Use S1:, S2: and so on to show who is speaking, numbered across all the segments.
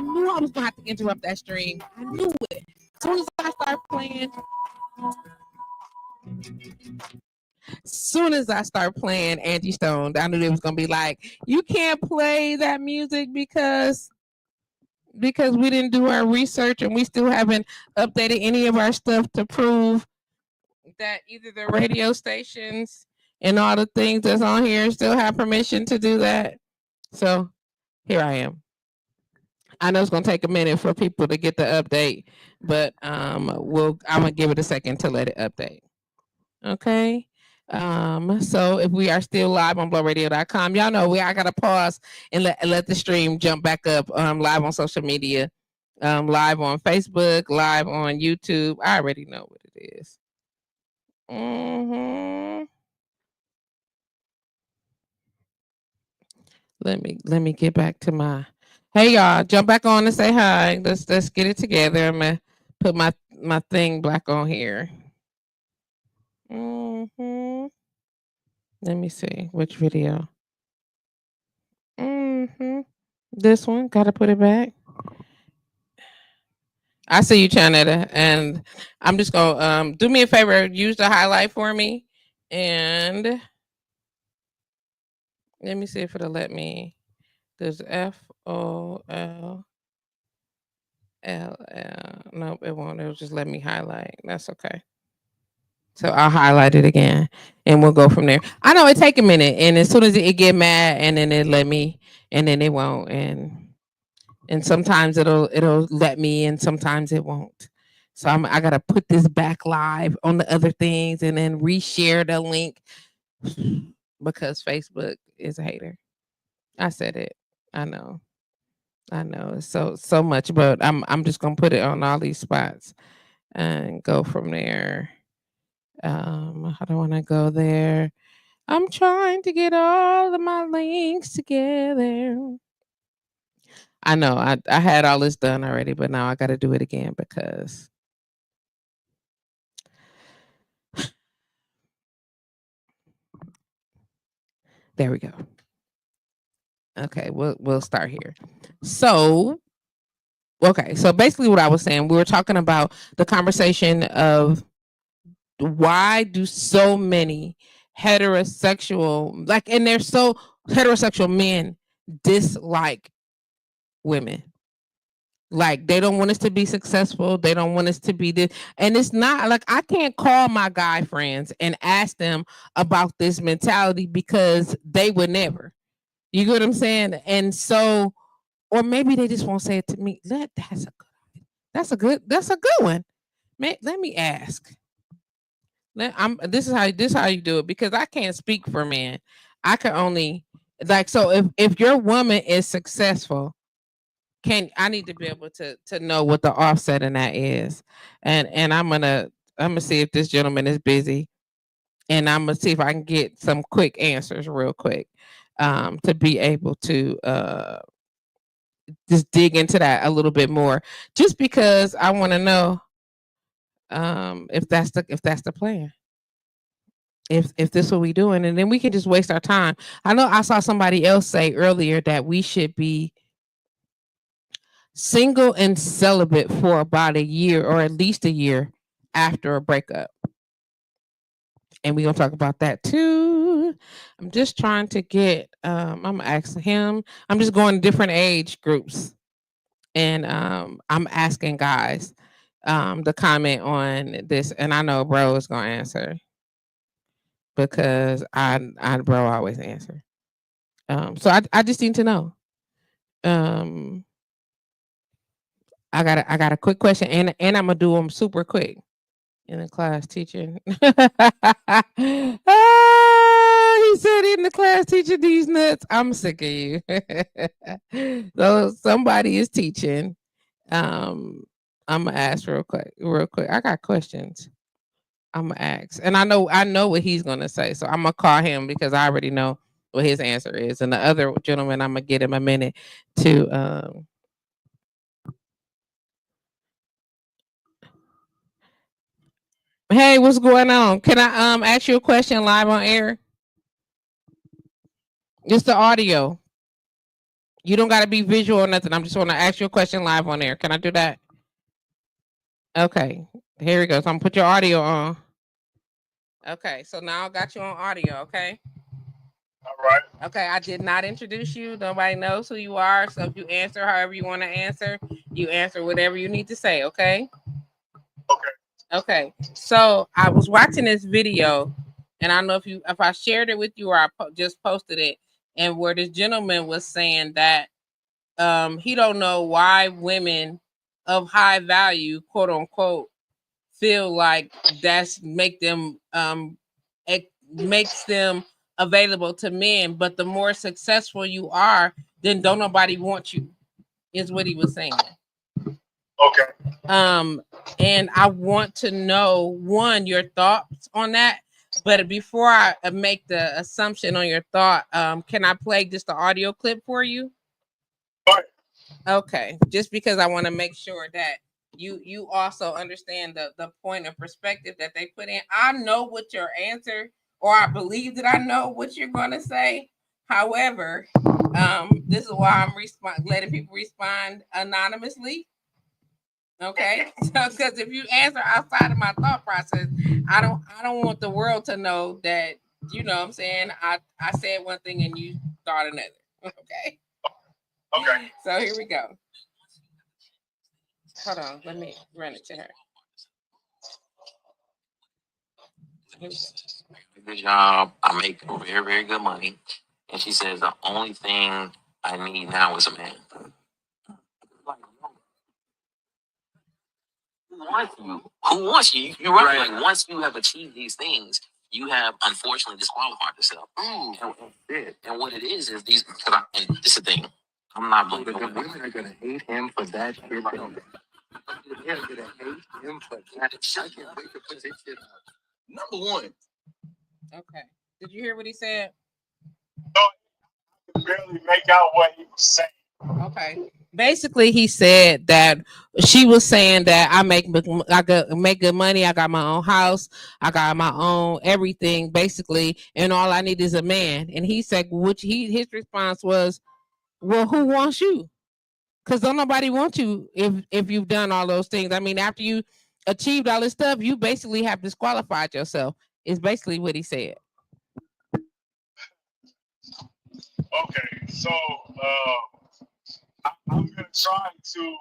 S1: knew I was gonna have to interrupt that stream. I knew it. As soon as I start playing Angie Stone, I knew they was gonna be like, you can't play that music because we didn't do our research and we still haven't updated any of our stuff to prove that either the radio stations and all the things that's on here still have permission to do that. So here I am. I know it's gonna take a minute for people to get the update, but I'm gonna give it a second to let it update. Okay. So if we are still live on blowradio.com, y'all know I gotta pause and let the stream jump back up live on social media, live on Facebook, live on YouTube. I already know what it is. Let me get back to my. Hey y'all, jump back on and say hi. Let's get it together. I'm gonna put my thing black on here. Let me see which video. This one, gotta put it back. I see you, Chanetta, and I'm just gonna do me a favor, use the highlight for me, and let me see if it'll let me. There's FOLL. Nope, it won't. It'll just let me highlight. That's okay. So I'll highlight it again, and we'll go from there. I know it take a minute, and as soon as it get mad, and then it let me, and then it won't, and sometimes it'll let me, and sometimes it won't. So I gotta put this back live on the other things, and then reshare the link because Facebook is a hater. I said it. I know. So much, but I'm just gonna put it on all these spots and go from there. I don't want to go there. I'm trying to get all of my links together. I know I had all this done already, but now I got to do it again because there we go. Okay, we'll start here. So, okay, so basically what I was saying, we were talking about the conversation of why do so many heterosexual, like, and they're so heterosexual men dislike women. Like, they don't want us to be successful. They don't want us to be this. And it's not like I can't call my guy friends and ask them about this mentality because they would never. You get what I'm saying? And so, or maybe they just won't say it to me. That's a good one. Let me ask. This is how you do it, because I can't speak for men. I can only, like, so if your woman is successful, I need to be able to know what the offset in that is. And I'm gonna see if this gentleman is busy, and I'm gonna see if I can get some quick answers real quick, to be able to just dig into that a little bit more, just because I want to know if that's the plan. If this is what we doing, and then we can just waste our time. I know I saw somebody else say earlier that we should be single and celibate for about a year, or at least a year after a breakup. And we're gonna talk about that too. I'm just trying to get I'm gonna ask him. I'm just going to different age groups, and I'm asking guys to comment on this. And I know bro is gonna answer, because I bro always answer. So I just need to know. I got a quick question, and I'm gonna do them super quick. In the class teaching. He said in the class teaching these nuts. I'm sick of you. So somebody is teaching. I'm gonna ask real quick. I got questions. I'm gonna ask, and I know what he's gonna say. So I'm gonna call him because I already know what his answer is. And the other gentleman, I'm gonna get him a minute to Hey, what's going on? Can I ask you a question live on air? Just the audio. You don't got to be visual or nothing. I'm just want to ask you a question live on air. Can I do that? Okay. Here we go. So I'm gonna put your audio on. Okay. So now I got you on audio. Okay.
S2: All right.
S1: Okay. I did not introduce you. Nobody knows who you are. So if you answer however you want to answer, you answer whatever you need to say. Okay.
S2: Okay.
S1: Okay. So I was watching this video, and I don't know if I shared it with you or I just posted it, and where this gentleman was saying that he don't know why women of high value, quote unquote, feel like that's make them it makes them available to men, but the more successful you are, then don't nobody want you, is what he was saying.
S2: Okay.
S1: And I want to know one, your thoughts on that. But before I make the assumption on your thought, can I play just the audio clip for you?
S2: All right.
S1: Okay, just because I want to make sure that you also understand the point of perspective that they put in. I know what your answer, or I believe that I know what you're going to say. However, this is why I'm letting people respond anonymously. Okay, because if you answer outside of my thought process, I don't want the world to know that, you know what I'm saying, I said one thing and you thought another. Okay.
S2: Okay.
S1: So here we go. Hold on, let me run it to her.
S3: Good job. I make very, very good money. And she says the only thing I need now is a man. Like, who wants you? Who wants you? You're right. Like, once you have achieved these things, you have unfortunately disqualified yourself. And what it is these. And this is the thing. I'm not blaming the women are gonna hate him for that shit. They're gonna hate him for that. I can't wait to put this shit out. Number one.
S1: Okay. Did you hear what he said?
S2: No, I could barely make out what he was saying.
S1: Okay. Basically, he said that she was saying that I make good money. I got my own house. I got my own everything, basically, and all I need is a man. And he said, his response was, "Well, who wants you? Because don't nobody want you if you've done all those things. I mean, after you achieved all this stuff, you basically have disqualified yourself." Is basically what he said.
S2: Okay. So I'm gonna try to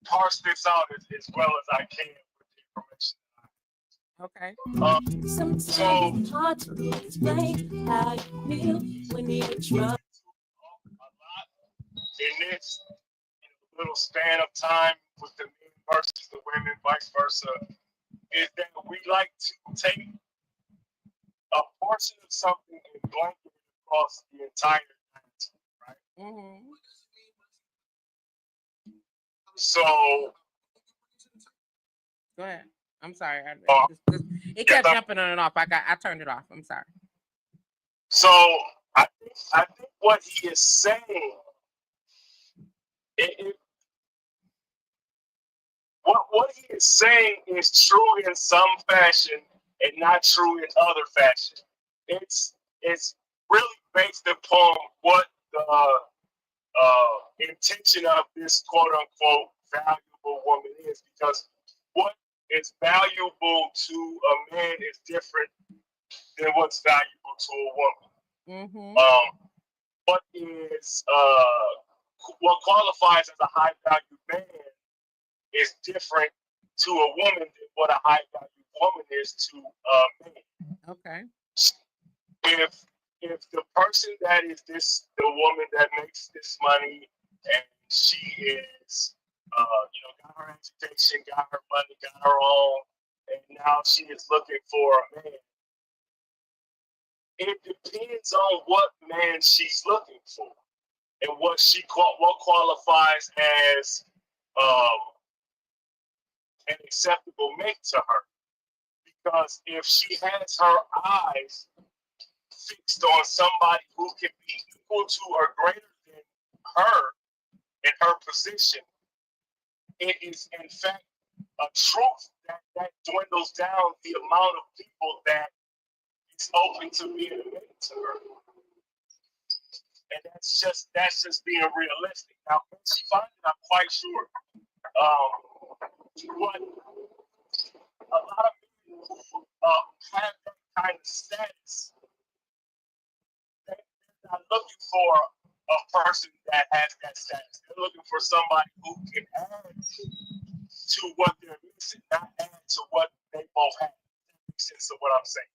S2: parse this out as well as I can with the information.
S1: Okay.
S2: So it's hard to explain how you feel when you're trying a lot in this little span of time with the men versus the women, vice versa, is that we like to take a portion of something and blanket it across the entire landscape, right?
S1: Mm-hmm.
S2: So
S1: Go ahead. I'm sorry. It kept jumping on and off. I turned it off. I'm sorry.
S2: So I think what he is saying, what he is saying is true in some fashion and not true in other fashion. It's really based upon what the intention of this quote unquote valuable woman is, because what is valuable to a man is different than what's valuable to a woman.
S1: Mm-hmm.
S2: What is what qualifies as a high value man is different to a woman than what a high value woman is to a man.
S1: Okay.
S2: If the person that is the woman that makes this money, and she is got her education, got her money, got her own, and now she is looking for a man. It depends on what man she's looking for and what what qualifies as um, an acceptable mate to her. Because if she has her eyes fixed on somebody who can be equal to or greater than her in her position, it is in fact a truth that dwindles down the amount of people that is open to being a mate to her. and that's just being realistic. Now, when she finds it, I'm quite sure. But a lot of people have that kind of status. They're not looking for a person that has that status. They're looking for somebody who can add to what they're missing, not add to what they both have. That makes sense of what I'm saying.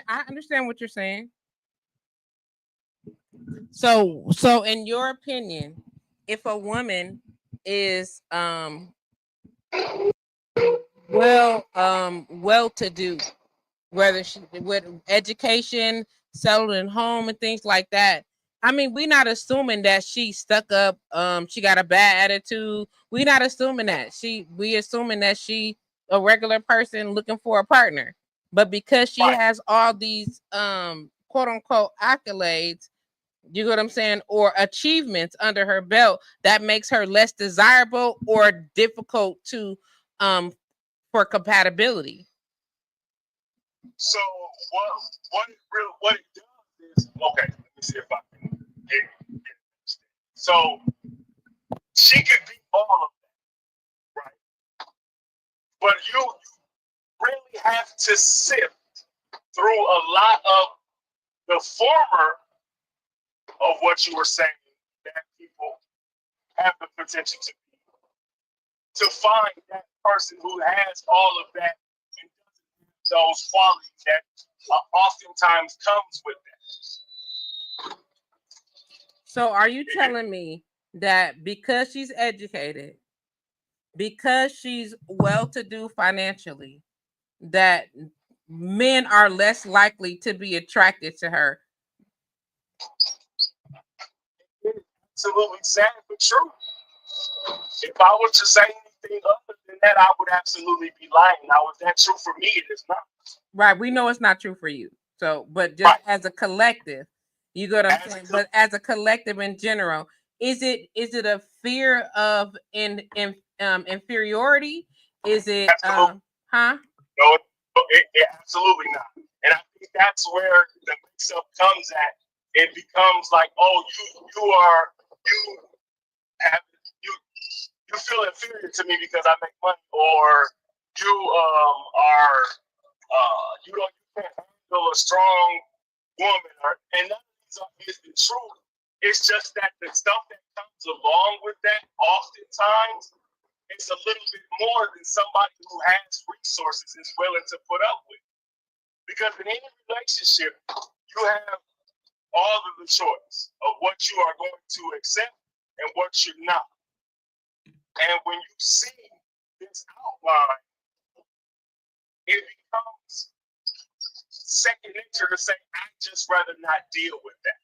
S1: I understand what you're saying. So in your opinion, if a woman is well to do, whether she with education, settled in home and things like that, I mean, we're not assuming that she stuck up, she got a bad attitude. We're not assuming that. We assuming that she a regular person looking for a partner. But because she
S2: Right.
S1: has all these quote unquote accolades, you know what I'm saying, or achievements under her belt, that makes her less desirable or difficult to for compatibility.
S2: So what it does is, okay, let me see if I can get it. So she could be all of that, right? But you really have to sift through a lot of the former of what you were saying that people have the potential to be, to find that person who has all of that and doesn't have those qualities that oftentimes comes with that.
S1: So are you telling me that because she's educated, because she's well-to-do financially, that men are less likely to be attracted to her?
S2: It's absolutely sad but true. If I were to say anything other than that, I would absolutely be lying. Now, is that true for me? It is not.
S1: Right. We know it's not true for you. So, but just
S2: Right.
S1: as a collective, you go to saying, but as a collective in general, is it a fear of inferiority? Is it
S2: Absolutely.
S1: huh?
S2: No, absolutely not. And I think that's where the mix-up comes at. It becomes like, oh, you have you feel inferior to me because I make money, or you are you can't handle a strong woman, and none of these is the truth. It's just that the stuff that comes along with that oftentimes it's a little bit more than somebody who has resources is willing to put up with. Because in any relationship, you have all of the choice of what you are going to accept and what you're not. And when you see this outline, it becomes second nature to say, I'd just rather not deal with that.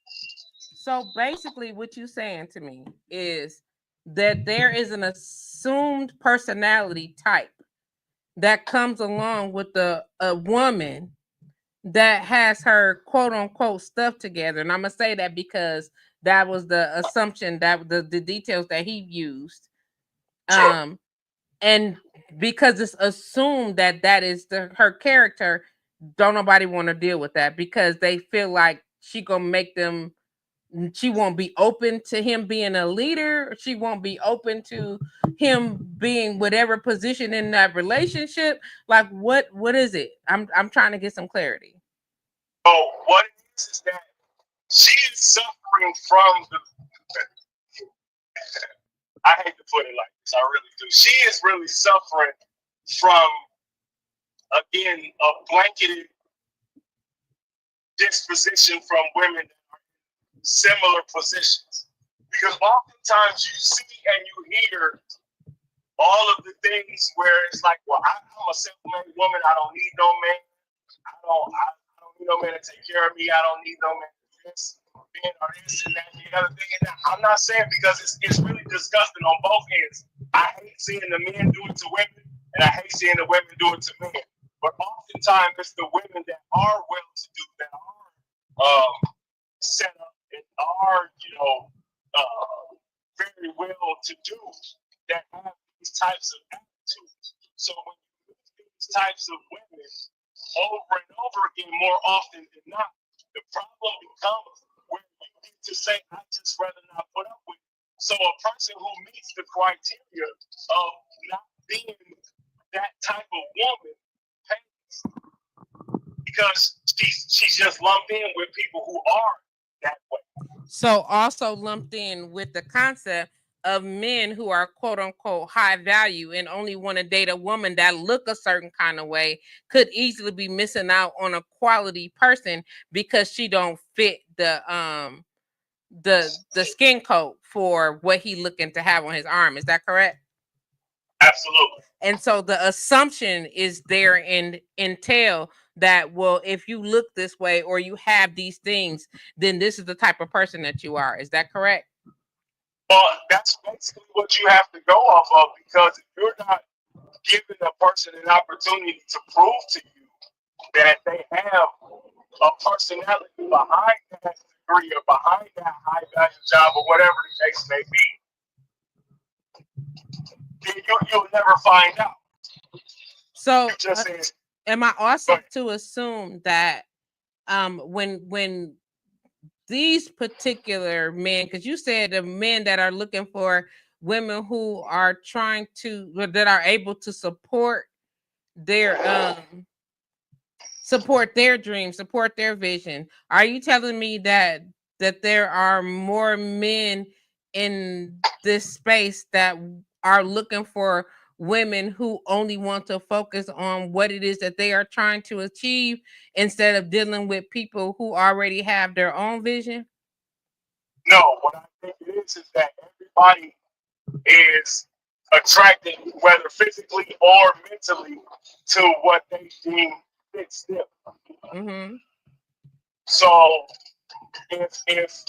S1: So basically, what you're saying to me is that there is an assumed personality type that comes along with a woman that has her quote unquote stuff together. And I'm gonna say that because that was the assumption, that the details that he used.
S2: Sure.
S1: And because it's assumed that is her character, don't nobody want to deal with that because they feel like she gonna make them, she won't be open to him being a leader. She won't be open to him being whatever position in that relationship. Like what is it? I'm trying to get some clarity.
S2: Oh, what it is that she is suffering from the I hate to put it like this, I really do. She is really suffering from, again, a blanketed disposition from women in similar positions. Because oftentimes you see and you hear all of the things where it's like, well, I'm a self-made woman. I don't need no man. I don't need no man to take care of me. I don't need no man to do this, or this and that and the other thing. And I'm not saying because it's really disgusting on both ends. I hate seeing the men do it to women, and I hate seeing the women do it to men. But oftentimes it's the women that are willing to do, that are set up and are, very well to do, that have these types of attitudes. So when you meet these types of women over and over again, more often than not, the problem becomes where you get to say I just rather not put up with it. So a person who meets the criteria of not being that type of woman pays because she's just lumped in with people who are that way.
S1: So also lumped in with the concept of men who are quote unquote high value and only want to date a woman that look a certain kind of way could easily be missing out on a quality person because she don't fit the skin coat for what he looking to have on his arm. Is that correct?
S2: Absolutely.
S1: And so the assumption is there in entail that, well, if you look this way or you have these things, then this is the type of person that you are. Is that correct?
S2: Well, that's basically what you have to go off of, because if you're not giving a person an opportunity to prove to you that they have a personality behind that degree or behind that high value job or whatever the case may be, then you'll never find out.
S1: So
S2: You just said,
S1: am I also to assume that when these particular men, because you said the men that are looking for women who are trying to, that are able to support their dreams, support their vision, are you telling me that there are more men in this space that are looking for women who only want to focus on what it is that they are trying to achieve instead of dealing with people who already have their own vision?
S2: No, what I think it is that everybody is attracted, whether physically or mentally, to what they deem fits them.
S1: Mm-hmm.
S2: So if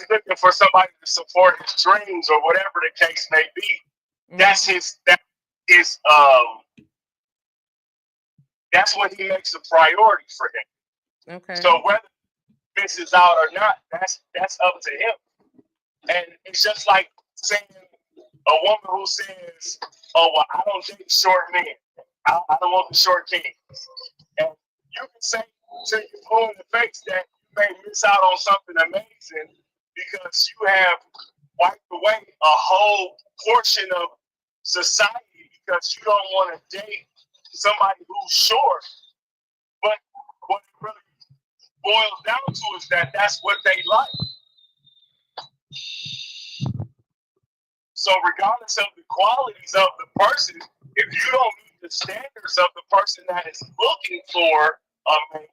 S2: looking for somebody to support his dreams or whatever the case may be,
S1: Mm-hmm.
S2: That's what he makes a priority for him.
S1: Okay.
S2: So whether he misses out or not, that's up to him. And it's just like saying a woman who says, "Oh, well, I don't date short men. I don't want the short kings." And you can say to your blue in the face that you may miss out on something amazing because you have wiped away a whole portion of society because you don't want to date somebody who's short. But what it really boils down to is that that's what they like. So regardless of the qualities of the person, if you don't meet the standards of the person that is looking for a mate,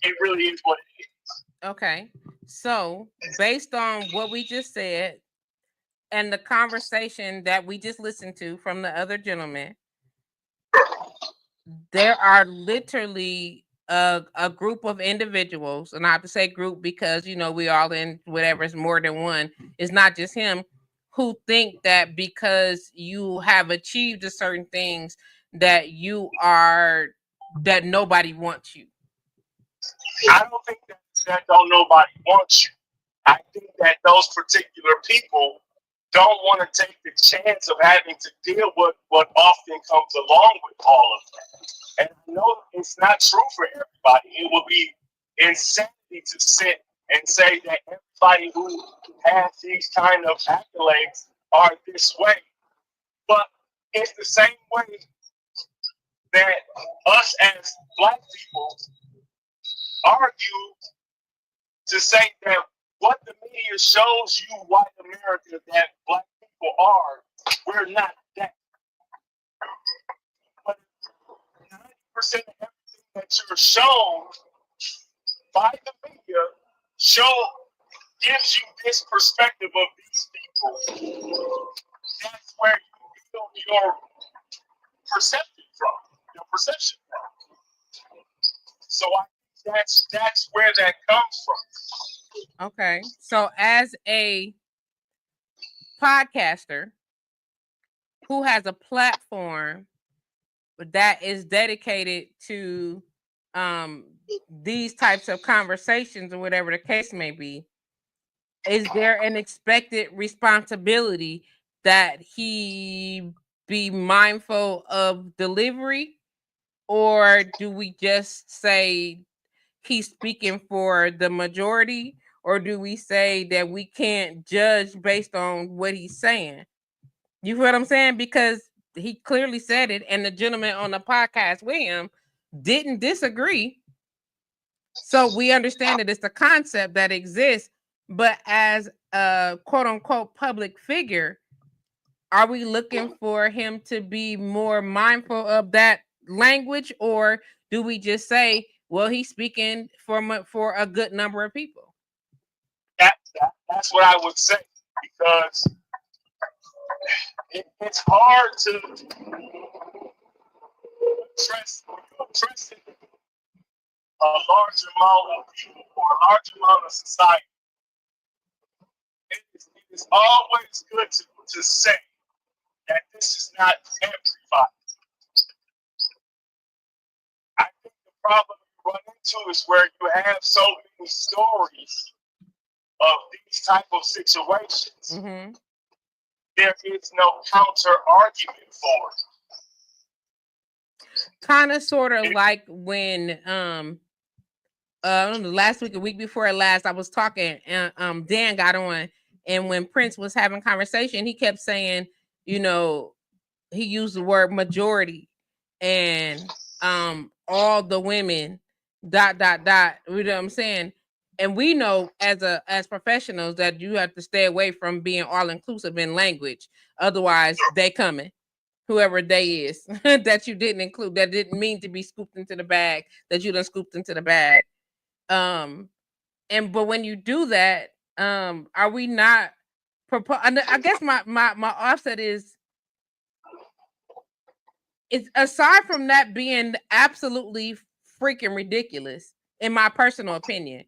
S2: it really is what it is.
S1: Okay. So based on what we just said and the conversation that we just listened to from the other gentleman, there are literally a group of individuals, and I have to say group because we all in whatever is more than one. It's not just him, who think that because you have achieved a certain things that that nobody wants you.
S2: I don't think that don't nobody wants you. I think that those particular people don't want to take the chance of having to deal with what often comes along with all of that. And I know it's not true for everybody. It would be insanity to sit and say that everybody who has these kind of accolades are this way. But it's the same way that us as Black people argue to say that what the media shows you white America that Black people are, we're not that. But 90% of everything that you're shown by the media gives you this perspective of these people. That's where you build your perception from. So I think that's where that comes from.
S1: Okay. So as a podcaster who has a platform that is dedicated to these types of conversations or whatever the case may be, is there an expected responsibility that he be mindful of delivery, or do we just say he's speaking for the majority, or do we say that we can't judge based on what he's saying? You feel what I'm saying? Because he clearly said it, and the gentleman on the podcast with him didn't disagree. So we understand that it's the concept that exists, but as a quote unquote public figure, are we looking for him to be more mindful of that language, or do we just say, well, he's speaking for a good number of people?
S2: That's what I would say, because it's hard to trust a large amount of people or a large amount of society. It is always good to say that this is not everybody. I think the problem you run into is where you have so many stories of these type of situations.
S1: Mm-hmm.
S2: There is no counter argument for it.
S1: Kind of sort of like when last week, a week before last, I was talking, and Dan got on, and when Prince was having conversation, he kept saying, you know, he used the word majority, and all the women, ... You know what I'm saying? And we know as professionals that you have to stay away from being all inclusive in language, otherwise they coming. Whoever they is that you didn't include, that didn't mean to be scooped into the bag, that you done scooped into the bag. But when you do that, are we not I guess my offset is, it's aside from that being absolutely freaking ridiculous, in my personal opinion.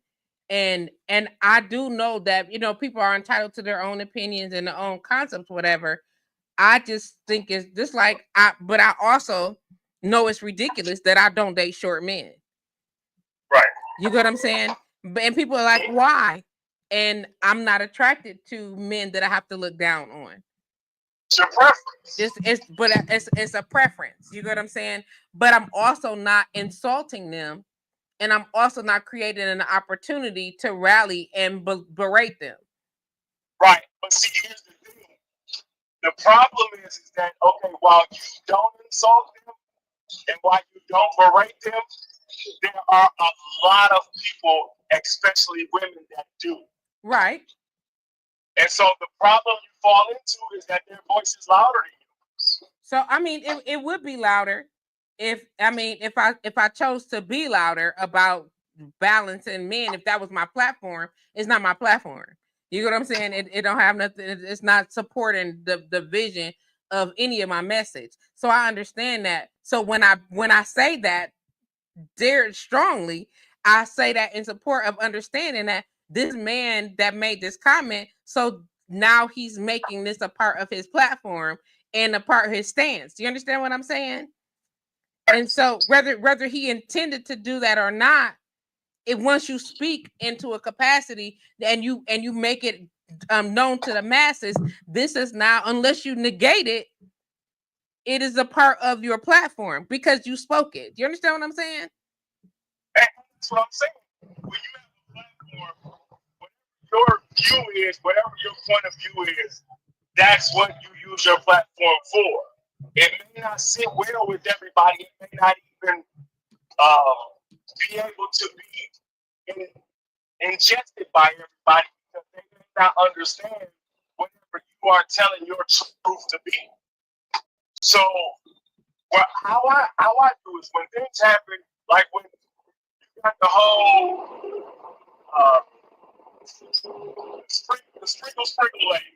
S1: And I do know that, you know, people are entitled to their own opinions and their own concepts, whatever. I just think it's just like but I also know it's ridiculous that I don't date short men.
S2: Right.
S1: You get what I'm saying? And people are like, why? And I'm not attracted to men that I have to look down on.
S2: It's your preference.
S1: It's a preference. You get what I'm saying? But I'm also not insulting them, and I'm also not creating an opportunity to rally and berate them.
S2: Right. But see, here's the thing. The problem is that, okay, while you don't insult them and while you don't berate them, there are a lot of people, especially women, that do.
S1: Right.
S2: And so the problem you fall into is that their voice is louder than you.
S1: So I mean, it would be louder if I chose to be louder about balancing men. If that was my platform, it's not my platform. You know what I'm saying? It don't have nothing. It's not supporting the vision of any of my message. So I understand that. So when I say that very strongly, I say that in support of understanding that this man that made this comment, so now he's making this a part of his platform and a part of his stance. Do you understand what I'm saying? And so whether he intended to do that or not, once you speak into a capacity and you make it known to the masses, this is now, unless you negate it, it is a part of your platform because you spoke it. Do you understand what I'm saying?
S2: That's what I'm saying. When you have a platform, whatever your view is, whatever your point of view is, that's what you use your platform for. It may not sit well with everybody. It may not even be able to be ingested by everybody because they may not understand whatever you are telling your truth to be. So, how I do is when things happen, like when you got the whole the sprinkle lady,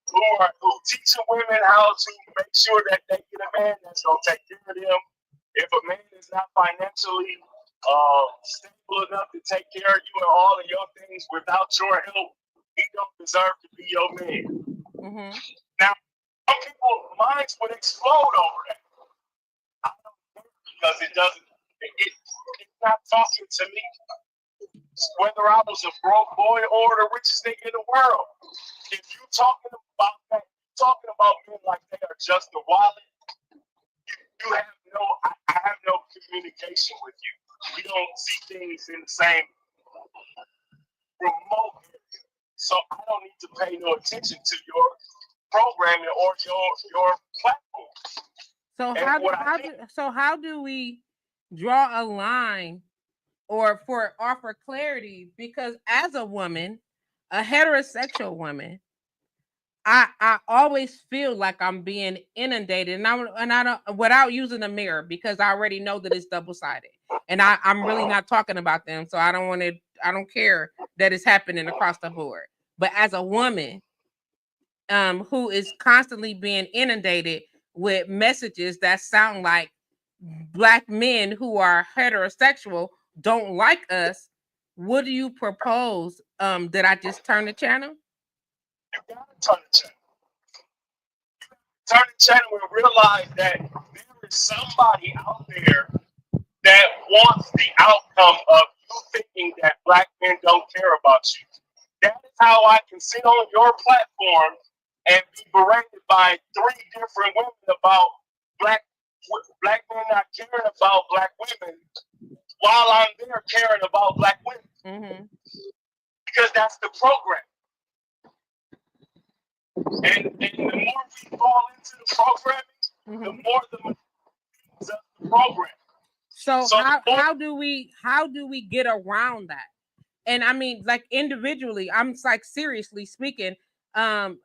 S2: who teaching women how to make sure that they get a man that's gonna take care of them. If a man is not financially stable enough to take care of you and all of your things without your help, he don't deserve to be your man.
S1: Mm-hmm.
S2: Now, some people's minds would explode over that. I don't care because it's not talking to me. Whether I was a broke boy or the richest nigga in the world, if you talking about that, talking about men like they are just a wallet, you have I have no communication with you. We don't see things in the same remote area. So I don't need to pay no attention to your programming or your platform.
S1: So how do we draw a line or for offer clarity? Because as a woman, a heterosexual woman, I always feel like I'm being inundated, and I don't, without using a mirror, because I already know that it's double sided, and I'm really not talking about them, so I don't care that it's happening across the board. But as a woman, who is constantly being inundated with messages that sound like Black men who are heterosexual don't like us, what do you propose? That I just turn the channel?
S2: You gotta turn the channel. Turn the channel and realize that there is somebody out there that wants the outcome of you thinking that Black men don't care about you. That is how I can sit on your platform and be berated by 3 different women about black men not caring about Black women while I'm there caring about Black women.
S1: Mm-hmm.
S2: Because that's the program. And the more we fall into the programming,
S1: Mm-hmm.
S2: the more the of the program.
S1: So how do we get around that? And I mean, like, individually, I'm like, seriously speaking, I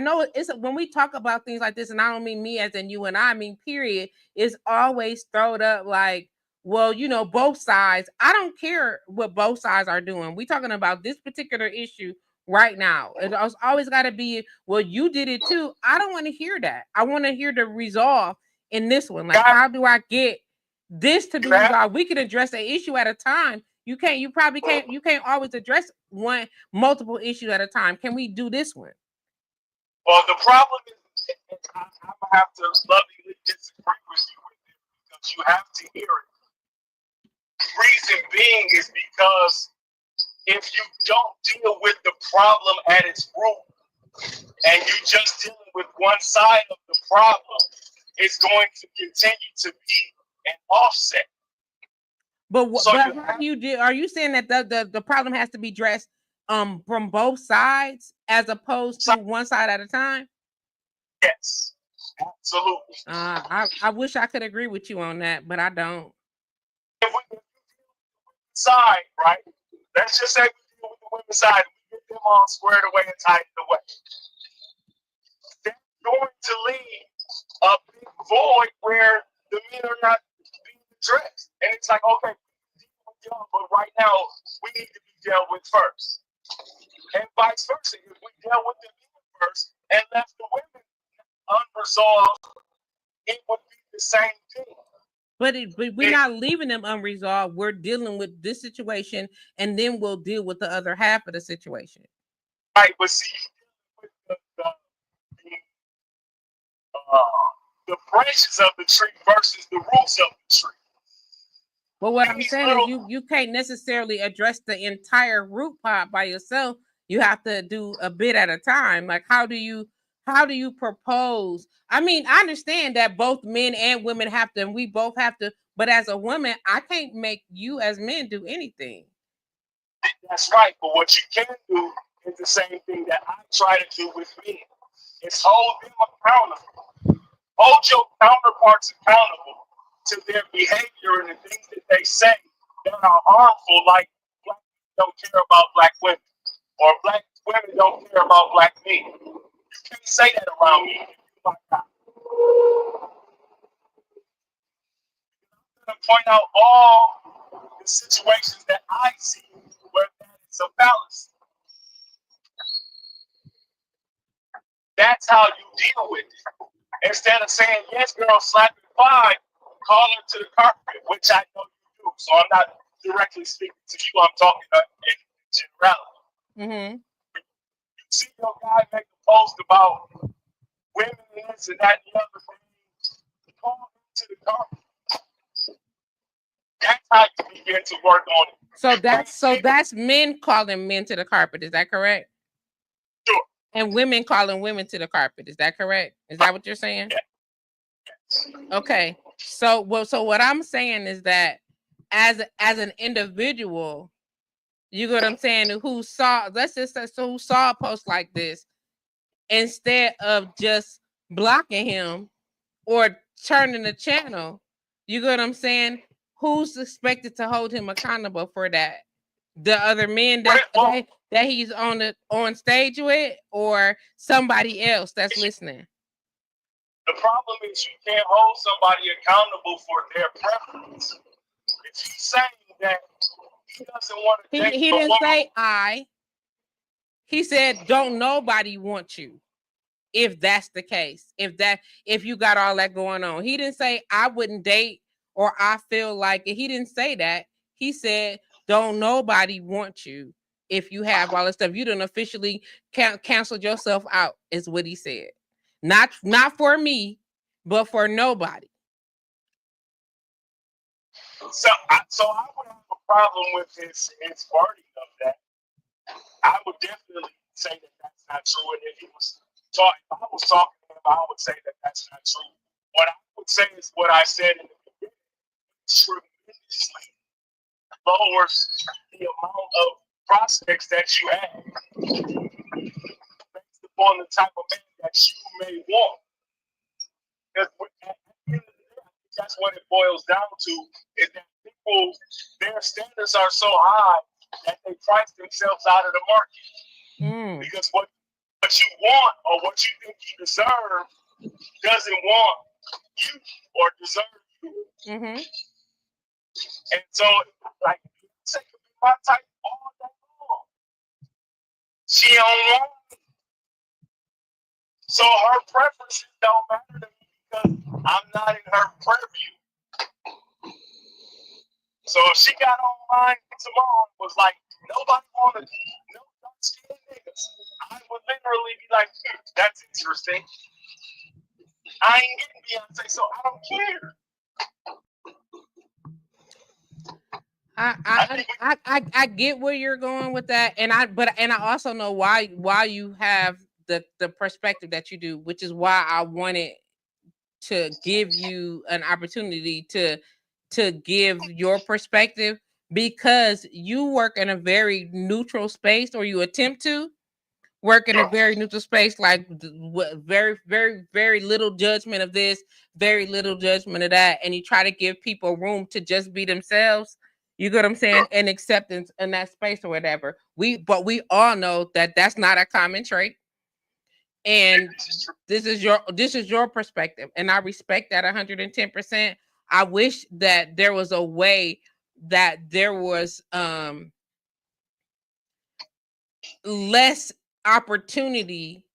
S1: know it's when we talk about things like this, and I don't mean me as in you and I mean period, is always thrown up like, well, both sides. I don't care what both sides are doing. We talking about this particular issue right now. It's always got to be, well, you did it too. I don't want to hear that. I want to hear the resolve in this one. Like, how do I get this to be resolved? We can address an issue at a time. You can't always address multiple issues at a time. Can we do this one?
S2: Well, the problem is I'm gonna have to lovingly disagree with you because you have to hear it. Reason being is because if you don't deal with the problem at its root and you just dealing with one side of the problem, it's going to continue to be an offset.
S1: But how do you do? Are you saying that the problem has to be addressed from both sides as opposed to one side at a time?
S2: Yes, absolutely.
S1: I wish I could agree with you on that, but I don't.
S2: If we side, right? Let's just say we deal with the women's side, we get them all squared away and tightened away. That's going to leave a big void where the men are not being addressed. And it's like, okay, but right now we need to be dealt with first. And vice versa. If we dealt with the men first and left the women unresolved, it would be the same thing.
S1: But we're not leaving them unresolved. We're dealing with this situation, and then we'll deal with the other half of the situation.
S2: Right, but see, with the branches of the tree versus the roots of the tree.
S1: Well, what I'm saying is you can't necessarily address the entire root pot by yourself. You have to do a bit at a time. Like, how do you propose? I mean, I understand that both men and women have to, and we both have to, but as a woman, I can't make you as men do anything.
S2: That's right, but what you can do is the same thing that I try to do with men. It's hold them accountable. Hold your counterparts accountable to their behavior and the things that they say that are harmful, like Black men don't care about Black women, or Black women don't care about Black men. You can't say that around me. I'm going to point out all the situations that I see where that is a balance. That's how you deal with it. Instead of saying, yes, girl, slap it 5, call her to the carpet, which I know you do. So I'm not directly speaking to you. I'm talking in generality.
S1: Mm-hmm.
S2: You see your guy make a post about women and this and that and the other thing. Call him to the carpet. That's how you begin to work on it.
S1: So that's men calling men to the carpet. Is that correct?
S2: Sure.
S1: And women calling women to the carpet. Is that correct? Is that what you're saying?
S2: Yeah.
S1: Okay. So what I'm saying is that as an individual, you get what I'm saying, who saw, let's just say, so who saw a post like this, instead of just blocking him or turning the channel, you get what I'm saying? Who's expected to hold him accountable for that? The other men that he's on stage with, or somebody else that's listening?
S2: The problem is you can't hold somebody accountable for their preference. If he's saying that he doesn't want to date
S1: He didn't say I. He said, don't nobody want you. If that's the case, if you got all that going on, he didn't say I wouldn't date or I feel like it. He didn't say that. He said, don't nobody want you if you have all this stuff. You done officially canceled yourself out, is what he said. Not for me, but for nobody.
S2: So I would have a problem with his wording of that. I would definitely say that that's not true. And if I was talking to him, I would say that that's not true. What I would say is what I said in the beginning. Tremendously lowers the amount of prospects that you have based upon the type of man that you may want. Because at the end of the day, that's what it boils down to, is that people, their standards are so high that they price themselves out of the market. Because what you want or what you think you deserve doesn't want you or deserve you.
S1: Mm-hmm.
S2: And so, like, Beyonce could be my type all day long. She don't want me. So her preferences don't matter to me because I'm not in her purview. So if she got online tomorrow and was like, nobody wanted no dark-skinned niggas, I would literally be like, that's interesting. I ain't getting Beyonce, so I don't care.
S1: I get where you're going with that, and I also know why you have the perspective that you do, which is why I wanted to give you an opportunity to give your perspective, because you work in a very neutral space, or you attempt to work in a very neutral space, like very, very, very little judgment of this, very little judgment of that, and you try to give people room to just be themselves. You get what I'm saying? And acceptance in that space or whatever. But we all know that that's not a common trait. And this is your perspective, and I respect that 110%. I wish that there was a way that there was less opportunity,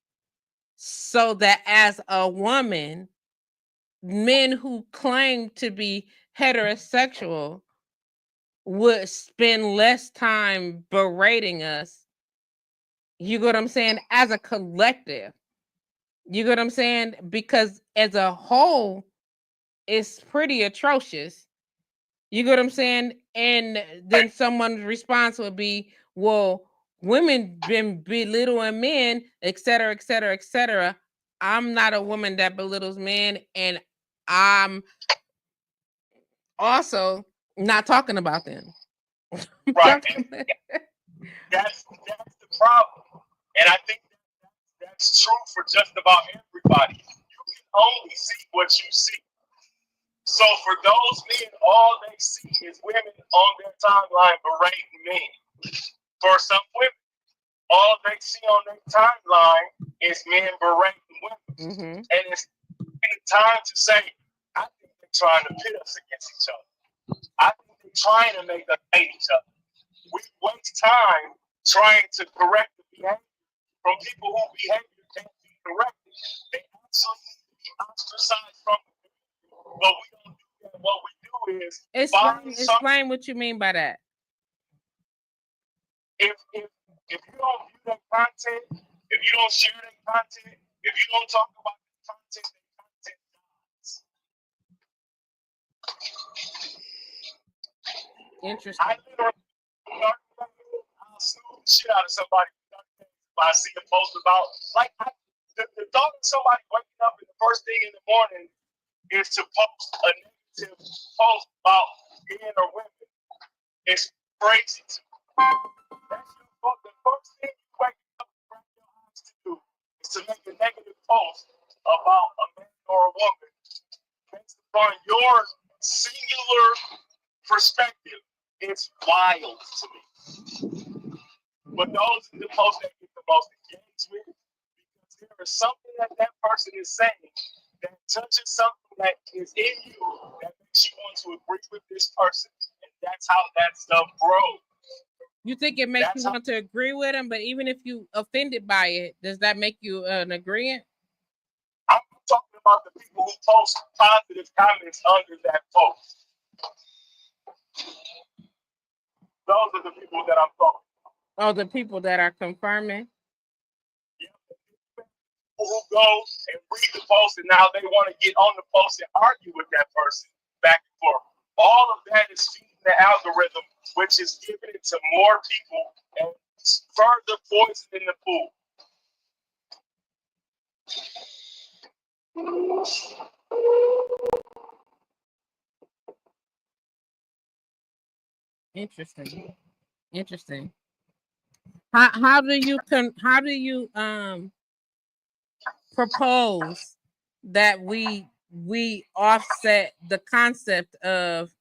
S1: so that as a woman, men who claim to be heterosexual would spend less time berating us. You get what I'm saying? As a collective. You get what I'm saying? Because as a whole, it's pretty atrocious. You get what I'm saying? And then someone's response would be, well, women been belittling men, et cetera, et cetera, et cetera. I'm not a woman that belittles men, and I'm also not talking about them.
S2: Right. That's the problem. And I think that's true for just about everybody. You can only see what you see. So for those men, all they see is women on their timeline berating men. For some women, all they see on their timeline is men berating women.
S1: Mm-hmm.
S2: And it's time to say, I think they're trying to pit us against each other. I think they're trying to make us hate each other. We waste time trying to correct the behavior from people whose behavior can't be corrected. They actually need to be ostracized from the community. But we don't do that. What we do is
S1: explain what you mean by that.
S2: If you don't view that content, if you don't share that content, if you don't talk about the content dies.
S1: Interesting.
S2: I literally I'll sue the shit out of somebody if I see a post about, like, the thought of somebody waking up in the first thing in the morning is to post a negative post about men or women. It's crazy to me. The first thing you wake up and grab your eyes to do is to make a negative post about a man or a woman based upon your singular perspective. It's wild to me. But those are the posts that get the most engaged with because there is something that that person is saying that touches something that is in you that makes you want to agree with this person. And that's how that stuff grows.
S1: You think it makes you want to agree with them, but even if you offended by it, does that make you an agreeant?
S2: I'm talking about the people who post positive comments under that post. Those are the people that I'm talking about.
S1: Oh, the people that are confirming?
S2: Yeah. People who go and read the post and now they want to get on the post and argue with that person back and forth. All of that is feeding the algorithm, which is giving it to more people and further poisoning the pool.
S1: Interesting. How do you propose that we offset the concept of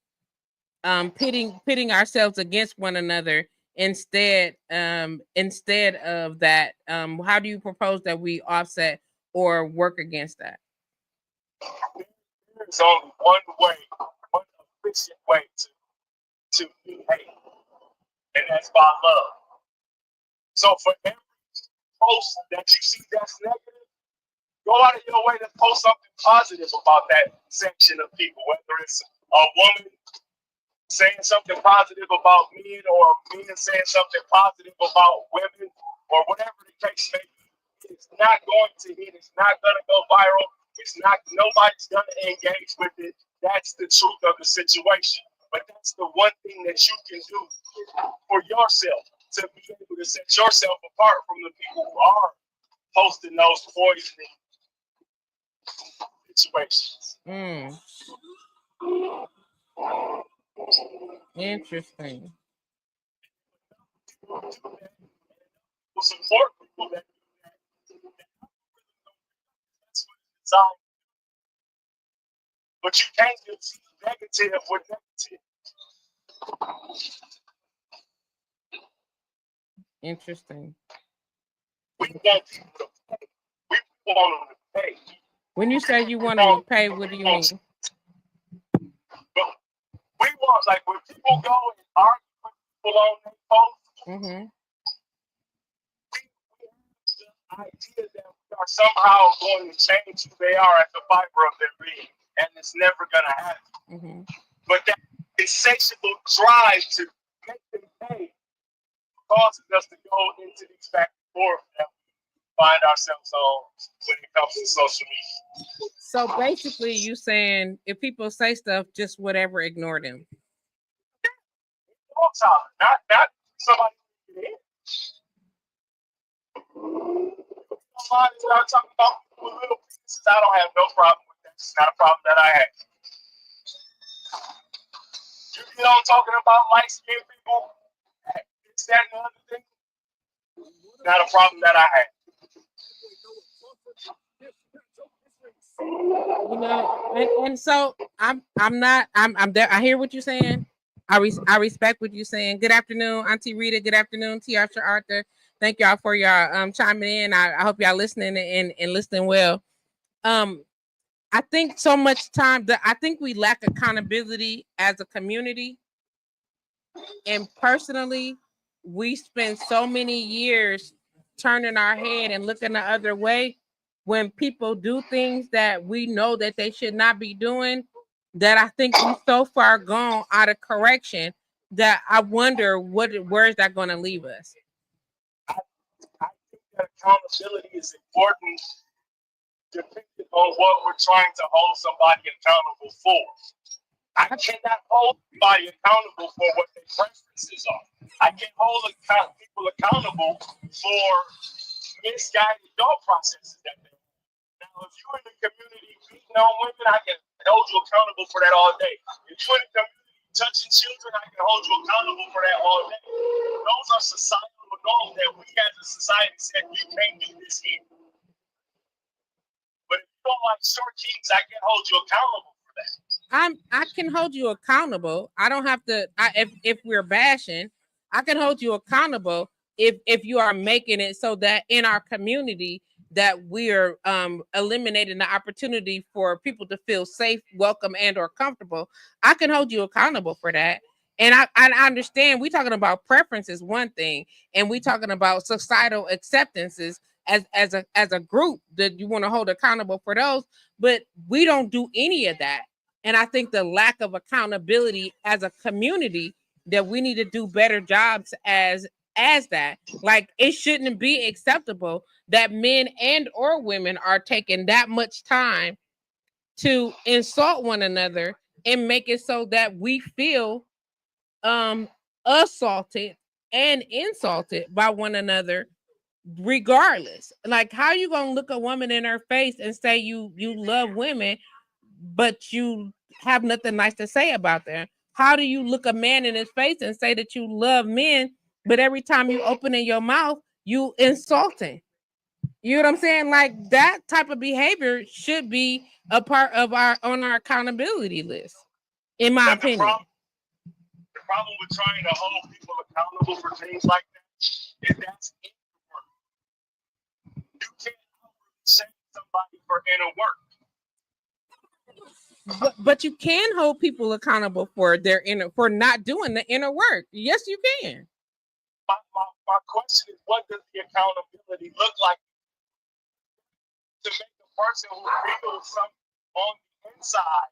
S1: pitting ourselves against one another instead of that? How do you propose that we offset or work against that?
S2: There's only one way, one efficient way to behave, and that's by love. So for every post that you see that's negative, go out of your way to post something positive about that section of people, whether it's a woman saying something positive about men or men saying something positive about women or whatever the case may be. It's not going to hit. It's not going to go viral. It's not. Nobody's going to engage with it. That's the truth of the situation. But that's the one thing that you can do for yourself to be able to set yourself apart from the people who are posting those poisoning situations.
S1: Interesting.
S2: Support people that do that. That's what it's designed. But you can't just negative with negative.
S1: Interesting.
S2: We want people to pay. We want them to pay.
S1: When you say you want them to pay, what do you mean?
S2: But we want, like, when people go and argue with people on their post,
S1: Mm-hmm.
S2: we have the idea that we are somehow going to change who they are at the fiber of their being, and it's never going to happen.
S1: Mm-hmm.
S2: But that insatiable drive to make them pay causes us to go into these back and forth that we find ourselves on when it comes to social media.
S1: So basically, you saying if people say stuff, just whatever, ignore them.
S2: Not somebody in. Somebody start talking about with little pieces. I don't have no problem with that. It's not a problem that I have. You get on talking about light skinned people, it's that and other thing. Not a problem that I have.
S1: You know, and so I'm there. I hear what you're saying. I respect what you're saying. Good afternoon, Auntie Rita. Good afternoon, T. Arthur. Thank y'all for y'all chiming in. I hope y'all listening and listening well. I think so much time that I think we lack accountability as a community. And personally, we spend so many years turning our head and looking the other way when people do things that we know that they should not be doing, that I think we're so far gone out of correction that I wonder where is that going to leave us?
S2: I think that accountability is important depending on what we're trying to hold somebody accountable for. I cannot hold somebody accountable for what their preferences are. I can hold people accountable for misguided thought processes that they have. Now, if you're in the community beating on women, I can hold you accountable for that all day. If you're in the community touching children, I can hold you accountable for that all day. Those are societal norms that we as a society said you can't do this here. But if you don't like short kings, I can hold you accountable for that.
S1: I can hold you accountable. I don't have to. If we're bashing, I can hold you accountable if you are making it so that in our community that we're eliminating the opportunity for people to feel safe, welcome, and or comfortable. I can hold you accountable for that. And I understand we talking about preferences one thing, and we talking about societal acceptances as a group that you want to hold accountable for those, but we don't do any of that. And I think the lack of accountability as a community that we need to do better jobs as that. Like it shouldn't be acceptable that men and or women are taking that much time to insult one another and make it so that we feel assaulted and insulted by one another regardless. Like how you gonna look a woman in her face and say you love women but you have nothing nice to say about them? How do you look a man in his face and say that you love men, but every time you open in your mouth, you insulting? You know what I'm saying? Like that type of behavior should be a part of our accountability list, in my opinion.
S2: The problem with trying to hold people accountable for things like that is that's inner work. You can't shame somebody for inner work.
S1: But you can hold people accountable for for not doing the inner work. Yes, you can.
S2: My question is, what does the accountability look like to make the person who feels something on the inside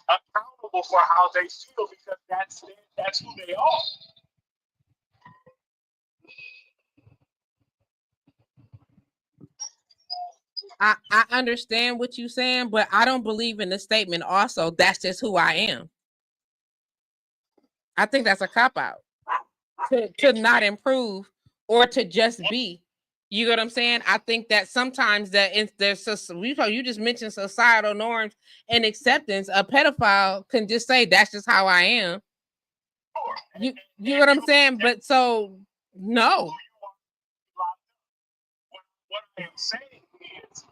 S2: accountable for how they feel, because that's who they are.
S1: I understand what you're saying, but I don't believe in the statement also, that's just who I am. I think that's a cop-out to not improve or to just be. You know what I'm saying? I think that sometimes you just mentioned societal norms and acceptance. A pedophile can just say, that's just how I am. You know what I'm saying? But so, no.
S2: What I am saying is,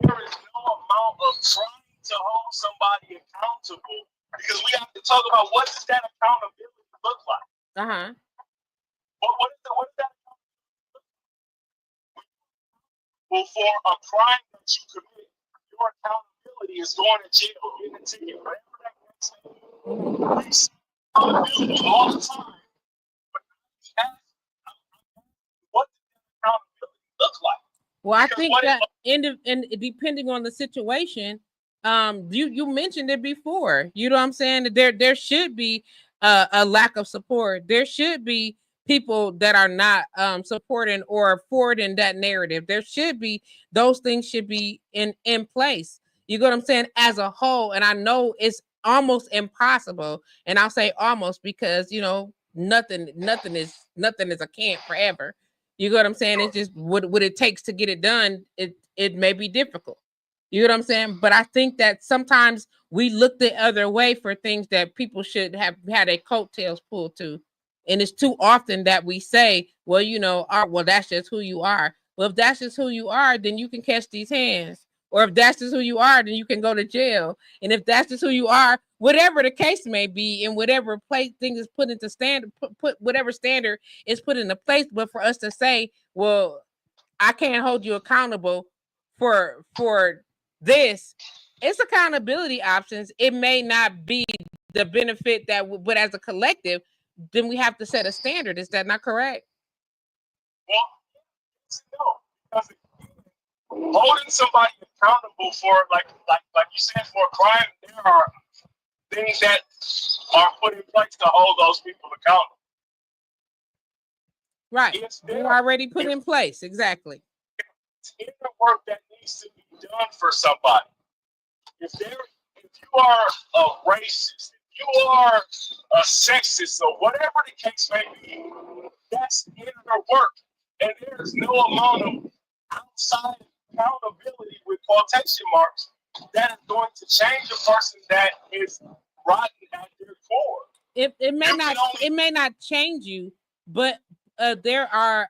S2: there is no amount of trying to hold somebody accountable, because we have to talk about what does that accountability look like. What is that accountability look like? Well, for a crime that you commit, your accountability is going to jail, getting a ticket, whatever that next thing. We see accountability all the time, but what does that accountability look like?
S1: Well, I think that depending on the situation, you mentioned it before. You know what I'm saying? There should be a lack of support. There should be people that are not supporting or forwarding that narrative. There should be, those things should be in place. You know what I'm saying? As a whole, and I know it's almost impossible, and I'll say almost because nothing is a can't forever. You know what I'm saying? It's just what it takes to get it done. It may be difficult. You know what I'm saying? But I think that sometimes we look the other way for things that people should have had a coattails pulled to. And it's too often that we say, well, that's just who you are. Well, if that's just who you are, then you can catch these hands. Or if that's just who you are, then you can go to jail. And if that's just who you are, whatever the case may be, in whatever place things is put into standard, put whatever standard is put into place. But for us to say, well, I can't hold you accountable for this, it's accountability options. It may not be the benefit but as a collective, then we have to set a standard. Is that not correct?
S2: Well, no, because holding somebody accountable for, like you said, for a crime, there are things that are put in place to hold those people accountable.
S1: Right. They're already put in place. Exactly.
S2: It's inner work that needs to be done for somebody. If you are a racist, if you are a sexist, or whatever the case may be, that's inner work. And there's no amount of outside accountability, with quotation marks, that is going to change a person that is rotten at their core.
S1: it may
S2: You
S1: not
S2: can only-
S1: it may not change you, but there are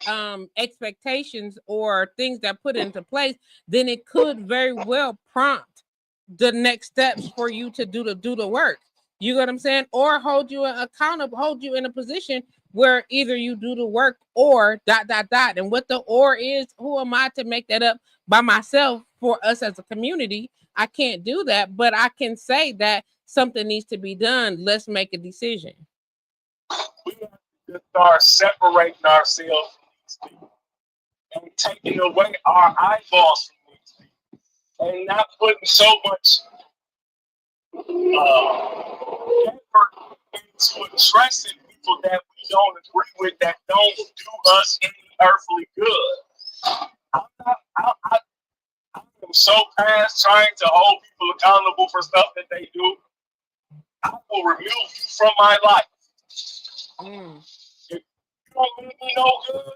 S1: expectations or things that put into place, then it could very well prompt the next steps for you to do the work. You know what I'm saying? Or hold you accountable, hold you in a position where either you do the work or ... And what the or is, who am I to make that up by myself for us as a community? I can't do that, but I can say that something needs to be done. Let's make a decision.
S2: We have to start separating ourselves from these people and taking away our eyeballs from these people and not putting so much effort into addressing people that we don't agree with, that don't do us any earthly good. I am so past trying to hold people accountable for stuff that they do. I will remove you from my life. If you don't mean me no good,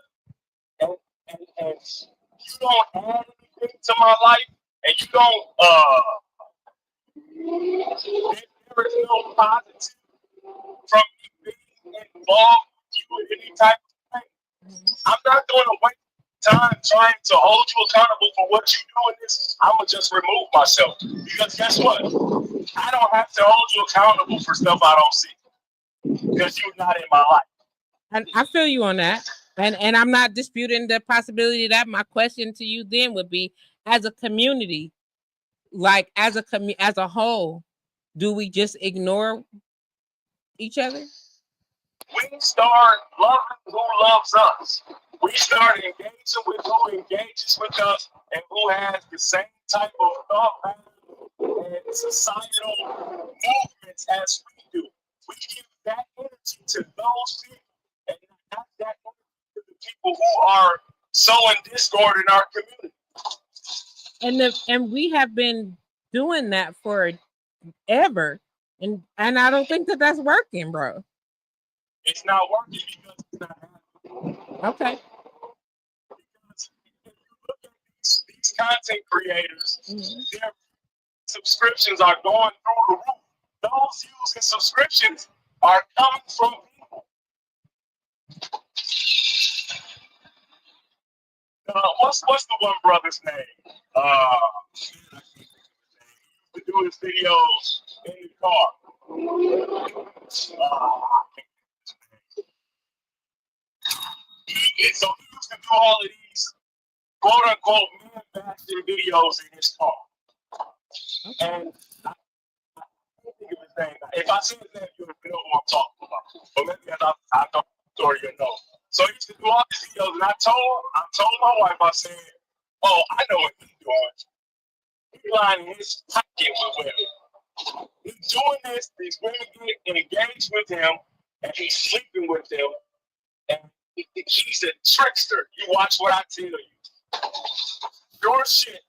S2: and you don't add anything to my life, and you don't there is no positive from me being involved with you in any type of thing. I'm not going to waste time trying to hold you accountable for what you do in this. I'm gonna just remove myself, because guess what? I don't have to hold you accountable for stuff I don't see, because you're not in my life.
S1: And I feel you on that. And I'm not disputing the possibility that. My question to you then would be, as a community, like as a whole, do we just ignore each other?
S2: We start loving who loves us. We start engaging with who engages with us and who has the same type of thought pattern and societal movements as we do. We give that energy to those people and not that energy to the people who are sowing discord in our community.
S1: And we have been doing that forever, and I don't think that that's working, bro.
S2: It's not working because it's not happening.
S1: Okay.
S2: Because if you look at these content creators, their subscriptions are going through the roof. Those views and subscriptions are coming from people. What's the one brother's name? He used to do his videos in the car. So he used to do all of these quote unquote man bashing videos in his car. And I can't think of his name. If I say his name, you'll know who I'm talking about. But maybe I don't story you know. So he used to do all these videos, and I told my wife, I said, "Oh, I know what he's doing. He's lining his pocket with women. He's doing this. These women get engaged with him, and he's sleeping with them. And he's a trickster. You watch what I tell you. Your shit.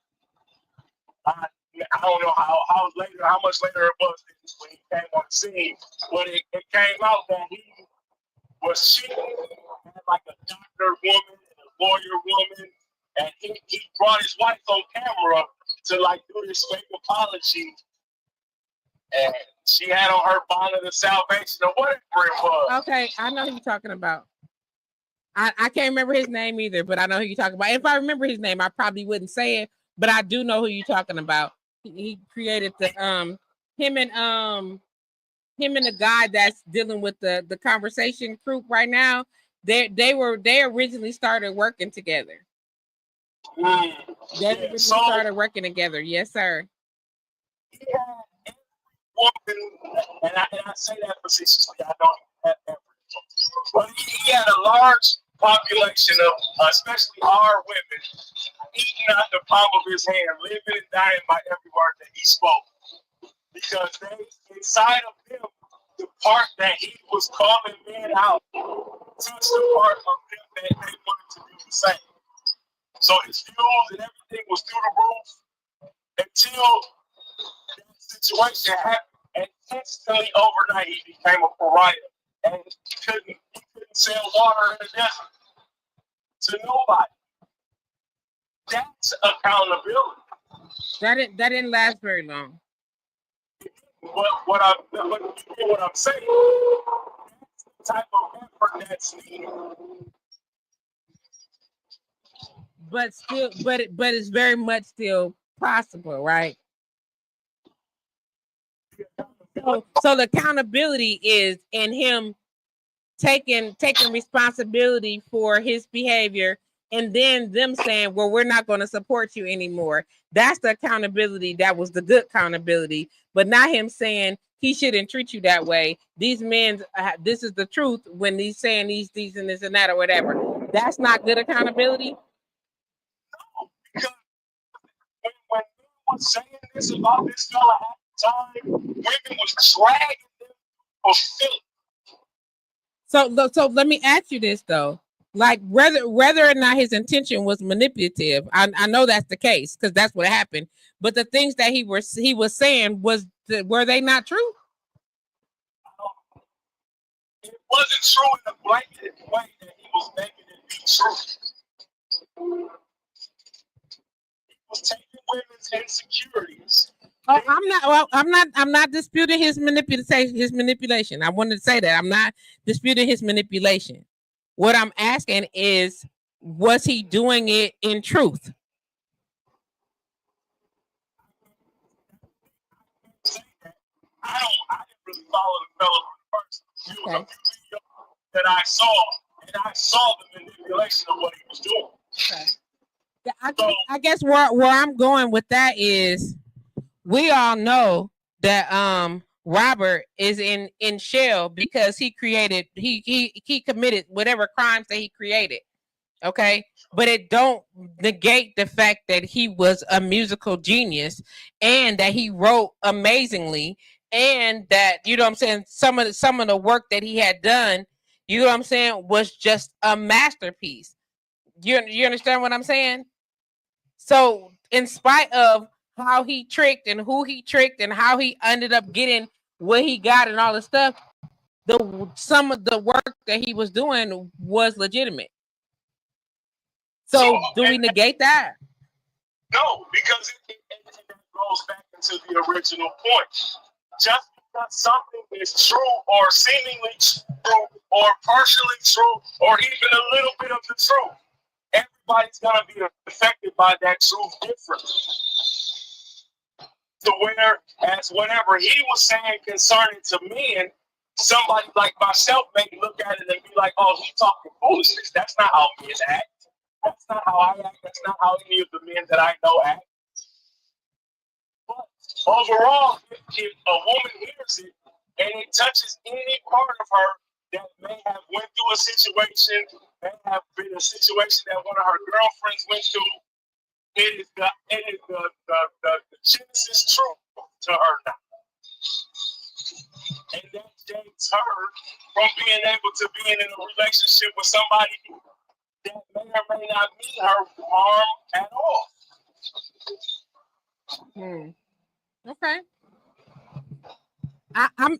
S2: I don't know how much later it was when he came on the scene, but it came out that he was cheating, had like a doctor woman and a lawyer woman, and he brought his wife on camera to like do this fake apology, and she had on her bonnet of salvation or whatever it was.
S1: Okay, I know who you're talking about. I can't remember his name either, but I know who you're talking about. If I remember his name, I probably wouldn't say it, but I do know who you're talking about. He created the him and the guy that's dealing with the conversation group right now. They originally started working together. They started working together. Yes, sir.
S2: And I say that facetiously. I don't have that. But he had a large population of, especially our women, eating out the palm of his hand, living and dying by every word that he spoke. Because they, inside of him, the part that he was calling men out, touched the part of him that they wanted to do the same. So his views and everything was through the roof until that situation happened. And instantly overnight, he became a pariah. And he couldn't sell water in the desert to nobody. That's accountability.
S1: That didn't last very long.
S2: what I'm saying, that's the type of effort that's needed.
S1: But still, but it's very much still possible, right? So the accountability is in him taking responsibility for his behavior, and then them saying, well, we're not going to support you anymore. That's the accountability. That was the good accountability, but not him saying he shouldn't treat you that way. These men, this is the truth when he's saying these and this and that or whatever. That's not good accountability.
S2: Because when we was saying this about this fella at the time, women was dragging them for filth.
S1: So let me ask you this though, like whether or not his intention was manipulative, I know that's the case because that's what happened. But the things that he was saying were they not true?
S2: It wasn't true in the blanket way that he was making it be true. He was taking women's insecurities.
S1: Oh, I'm not disputing his manipulation. I wanted to say that I'm not disputing his manipulation. What I'm asking is, was he doing it in truth?
S2: I didn't really follow the fellow first. It was a few videos that I saw, and I saw the manipulation of what he was doing.
S1: Okay. I guess where I'm going with that is, we all know that Robert is in jail because he committed whatever crimes that he created. Okay, but it don't negate the fact that he was a musical genius and that he wrote amazingly, and that, you know what I'm saying, some of the work that he had done, you know what I'm saying, was just a masterpiece. You understand what I'm saying? So in spite of how he tricked and who he tricked and how he ended up getting what he got and all the stuff, some of the work that he was doing was legitimate. So do we negate that?
S2: No, because it goes back into the original point. Just because something is true or seemingly true or partially true or even a little bit of the truth, everybody's going to be affected by that truth differently. To whereas whatever he was saying concerning to men, somebody like myself may look at it and be like, oh, he's talking foolishness. That's not how men act. That's not how I act. That's not how any of the men that I know act. But overall, if a woman hears it and it touches any part of her that may have went through a situation, may have been a situation that one of her girlfriends went through, it is the Genesis truth to her now. And that takes her from being able to be in a relationship with somebody that may or may not mean her harm at all.
S1: Okay.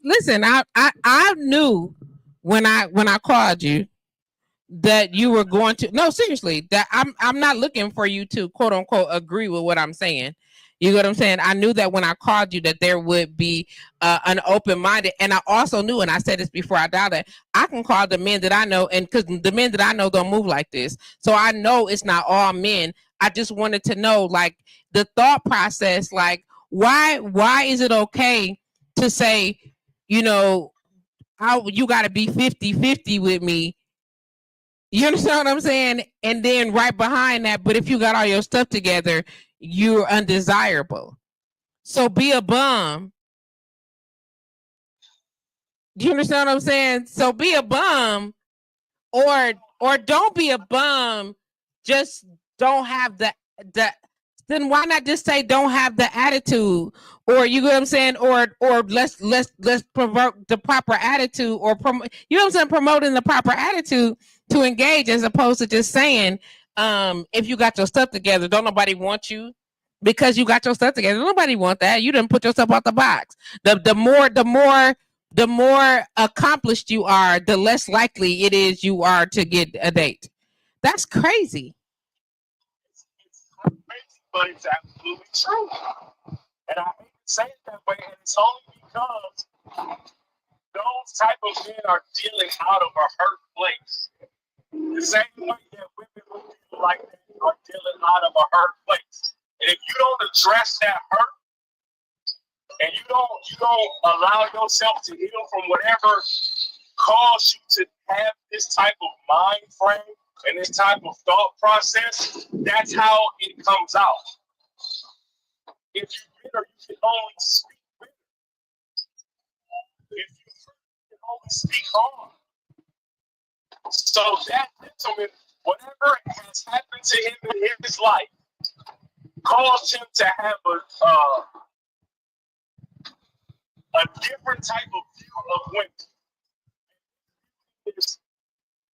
S1: Listen. I knew when I called you that you were going to, no, seriously, that I'm not looking for you to quote unquote agree with what I'm saying. You know what I'm saying? I knew that when I called you that there would be an open-minded, and I also knew, and I said this before I dialed, that I can call the men that I know, and because the men that I know don't move like this, so I know it's not all men. I just wanted to know, like, the thought process, like, why is it okay to say, you know, you got to be 50-50 with me? You understand what I'm saying? And then right behind that, but if you got all your stuff together, you're undesirable. So be a bum. Do you understand what I'm saying? So be a bum, or don't be a bum. Just don't have the then why not just say don't have the attitude? Or, you know what I'm saying? Or let's provoke the proper attitude, or you know what I'm saying, promoting the proper attitude to engage, as opposed to just saying, if you got your stuff together, don't nobody want you because you got your stuff together. Nobody want that. You didn't put yourself out the box. The more accomplished you are, the less likely it is you are to get a date. That's crazy.
S2: It's crazy, but it's absolutely true. And I hate to say it that way, and it's only because those type of men are dealing out of a hurt place. The same way that women who feel like they are dealing out of a hurt place. And if you don't address that hurt, and you don't allow yourself to heal from whatever caused you to have this type of mind frame and this type of thought process, that's how it comes out. If you're bitter, you can only speak bitter. If you hurt, you can only speak hard. So that gentleman, whatever has happened to him in his life, caused him to have a different type of view of women. It's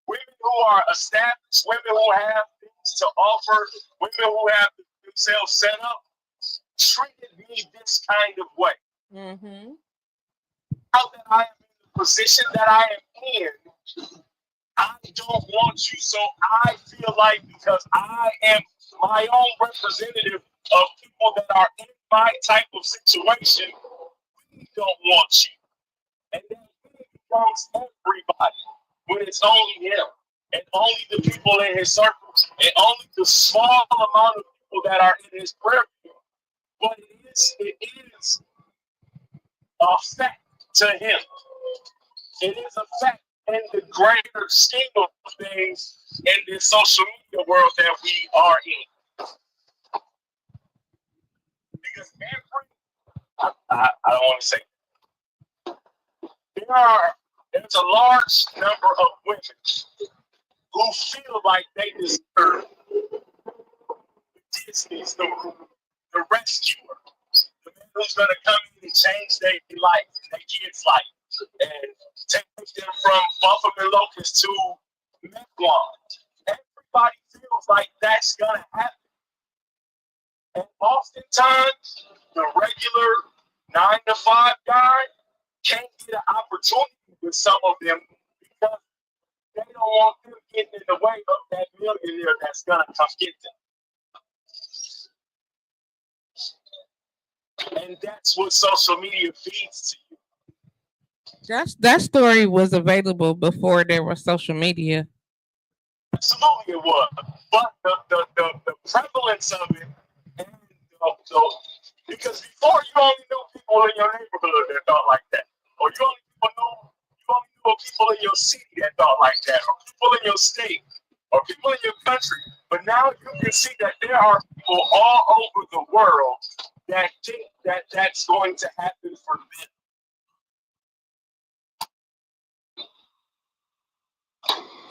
S2: women who are established, women who have things to offer, women who have themselves set up, treated me this kind of way.
S1: Mm-hmm.
S2: Now that I am in the position that I am in, I don't want you. So I feel like because I am my own representative of people that are in my type of situation, we don't want you. And then it becomes everybody when it's only him and only the people in his circle and only the small amount of people that are in his prayer group. But it is a fact to him. It is a fact in the greater scheme of things in this social media world that we are in. Because I don't want to say there's a large number of women who feel like they deserve the Disney's, the rescuer, the man who's going to come in and change their life, their kids' life, and take them from Buffalo Locust to Mequon. Everybody feels like that's going to happen. And oftentimes, the regular 9-to-5 guy can't get an opportunity with some of them because they don't want them getting in the way of that millionaire that's going to come get them. And that's what social media feeds to you.
S1: That story was available before there was social media.
S2: Absolutely it was. But the prevalence of it, and because before you only knew people in your neighborhood that thought like that. Or you only knew people in your city that thought like that, or people in your state, or people in your country. But now you can see that there are people all over the world that think that that's going to happen for them.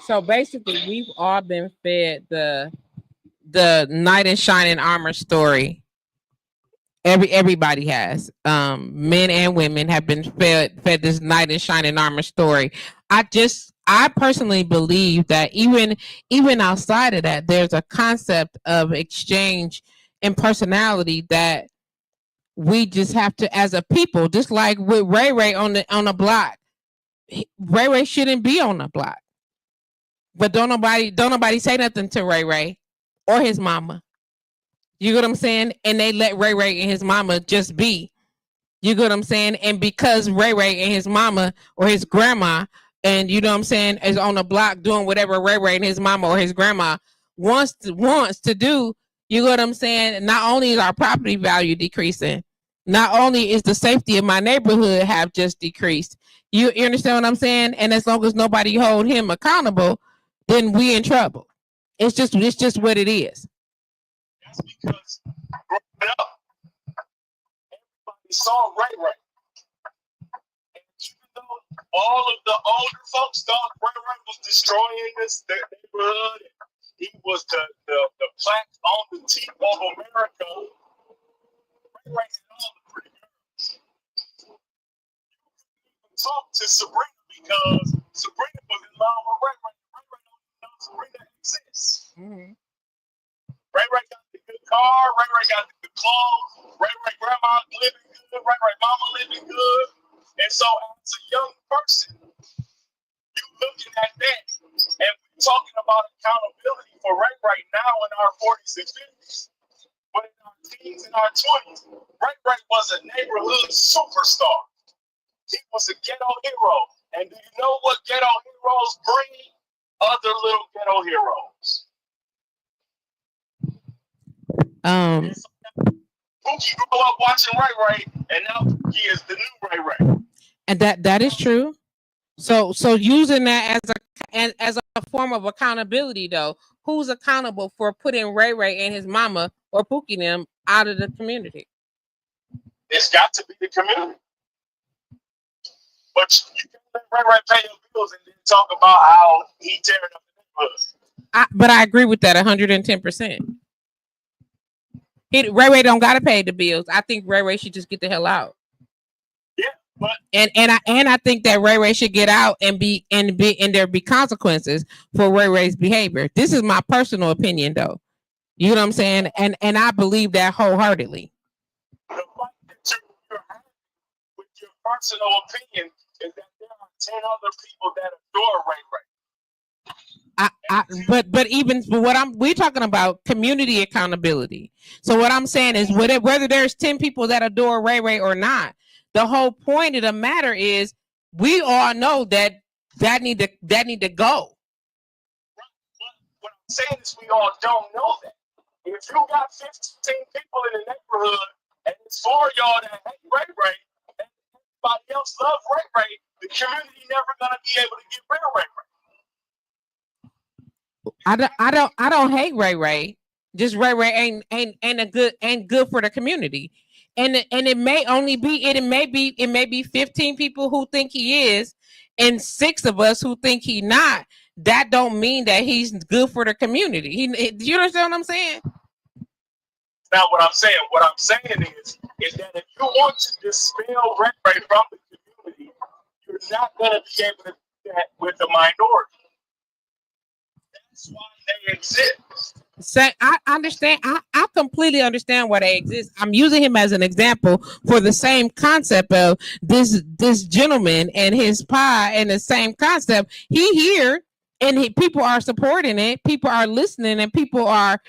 S1: So basically, we've all been fed the knight in shining armor story. Everybody has. Men and women have been fed this knight in shining armor story. I personally believe that even outside of that, there's a concept of exchange and personality that we just have to, as a people, just like with Ray Ray on the block. Ray Ray shouldn't be on the block, but don't nobody say nothing to Ray Ray or his mama. You get what I'm saying? And they let Ray Ray and his mama just be. You get what I'm saying? And because Ray Ray and his mama or his grandma, and you know what I'm saying, is on the block doing whatever Ray Ray and his mama or his grandma wants to do, you get what I'm saying? Not only is our property value decreasing, not only is the safety of my neighborhood have just decreased. You understand what I'm saying? And as long as nobody hold him accountable, then we in trouble. It's just what it is.
S2: That's because growing up, everybody saw Ray Ray. And even though all of the older folks thought Ray Ray was destroying the neighborhood, he was the plaque on the teeth of America, Ray Ray had all the pretty girls. You couldn't talk to Sabrina because Sabrina was in love with Ray Ray. Ray Ray don't even know Sabrina exists.
S1: Mm-hmm.
S2: Ray Ray got the good car, Ray Ray got the good clothes, Ray Ray grandma living good, Ray Ray mama living good. And so as a young person, you looking at that, and we're talking about accountability for Ray Ray now in our 40s and 50s. But in our teens and our 20s, Ray Ray was a neighborhood superstar. He was a ghetto hero. And do you know what ghetto heroes breed? Other little ghetto heroes. Pookie grew up watching Ray Ray, and now Pookie is the new Ray Ray.
S1: And that is true. So using that as a form of accountability, though, who's accountable for putting Ray Ray and his mama or Pookie them out of the community?
S2: It's got to be the community. But you can't let Ray Ray pay your bills and then talk about how he tearing up the neighborhood.
S1: But I agree with that 110%. Ray Ray don't gotta pay the bills. I think Ray Ray should just get the hell out.
S2: Yeah, but
S1: I think that Ray Ray should get out and there be consequences for Ray Ray's behavior. This is my personal opinion, though. You know what I'm saying? And I believe that wholeheartedly.
S2: The fight that you're having with your personal opinion is that there are 10 other people that adore Ray Ray.
S1: But we're talking about community accountability. So what I'm saying is whether there's 10 people that adore Ray Ray or not, the whole point of the matter is we all know that need to go.
S2: Right. But what I'm saying is we all don't know that. If you got 15 people in the neighborhood and it's 4 of y'all that hate Ray Ray and everybody else love Ray Ray, the community never gonna be able to get rid of Ray Ray.
S1: I don't hate Ray Ray. Just Ray Ray ain't good for the community. And it may be 15 people who think he is and 6 of us who think he not. That don't mean that he's good for the community. You understand what I'm saying?
S2: Now what I'm saying is that if you want to dispel Ray Ray from the community, you're not gonna be able to do that with the minority. That's why they exist.
S1: So I understand. I completely understand why they exist. I'm using him as an example for the same concept of this gentleman and his pie, and the same concept. He here, and people are supporting it. People are listening, and people are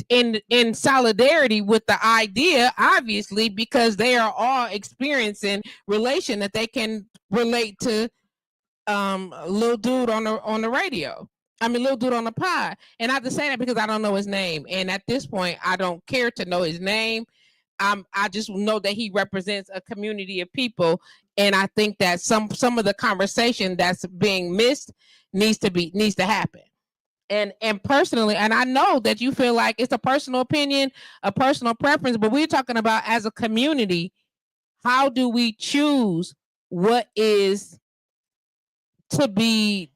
S1: in solidarity with the idea, obviously, because they are all experiencing relation that they can relate to. Little dude on the radio. I mean, little dude on the pod. And I have to say that because I don't know his name. And at this point, I don't care to know his name. I just know that he represents a community of people. And I think that some of the conversation that's being missed needs to happen. And personally, and I know that you feel like it's a personal opinion, a personal preference, but we're talking about as a community, how do we choose what is to be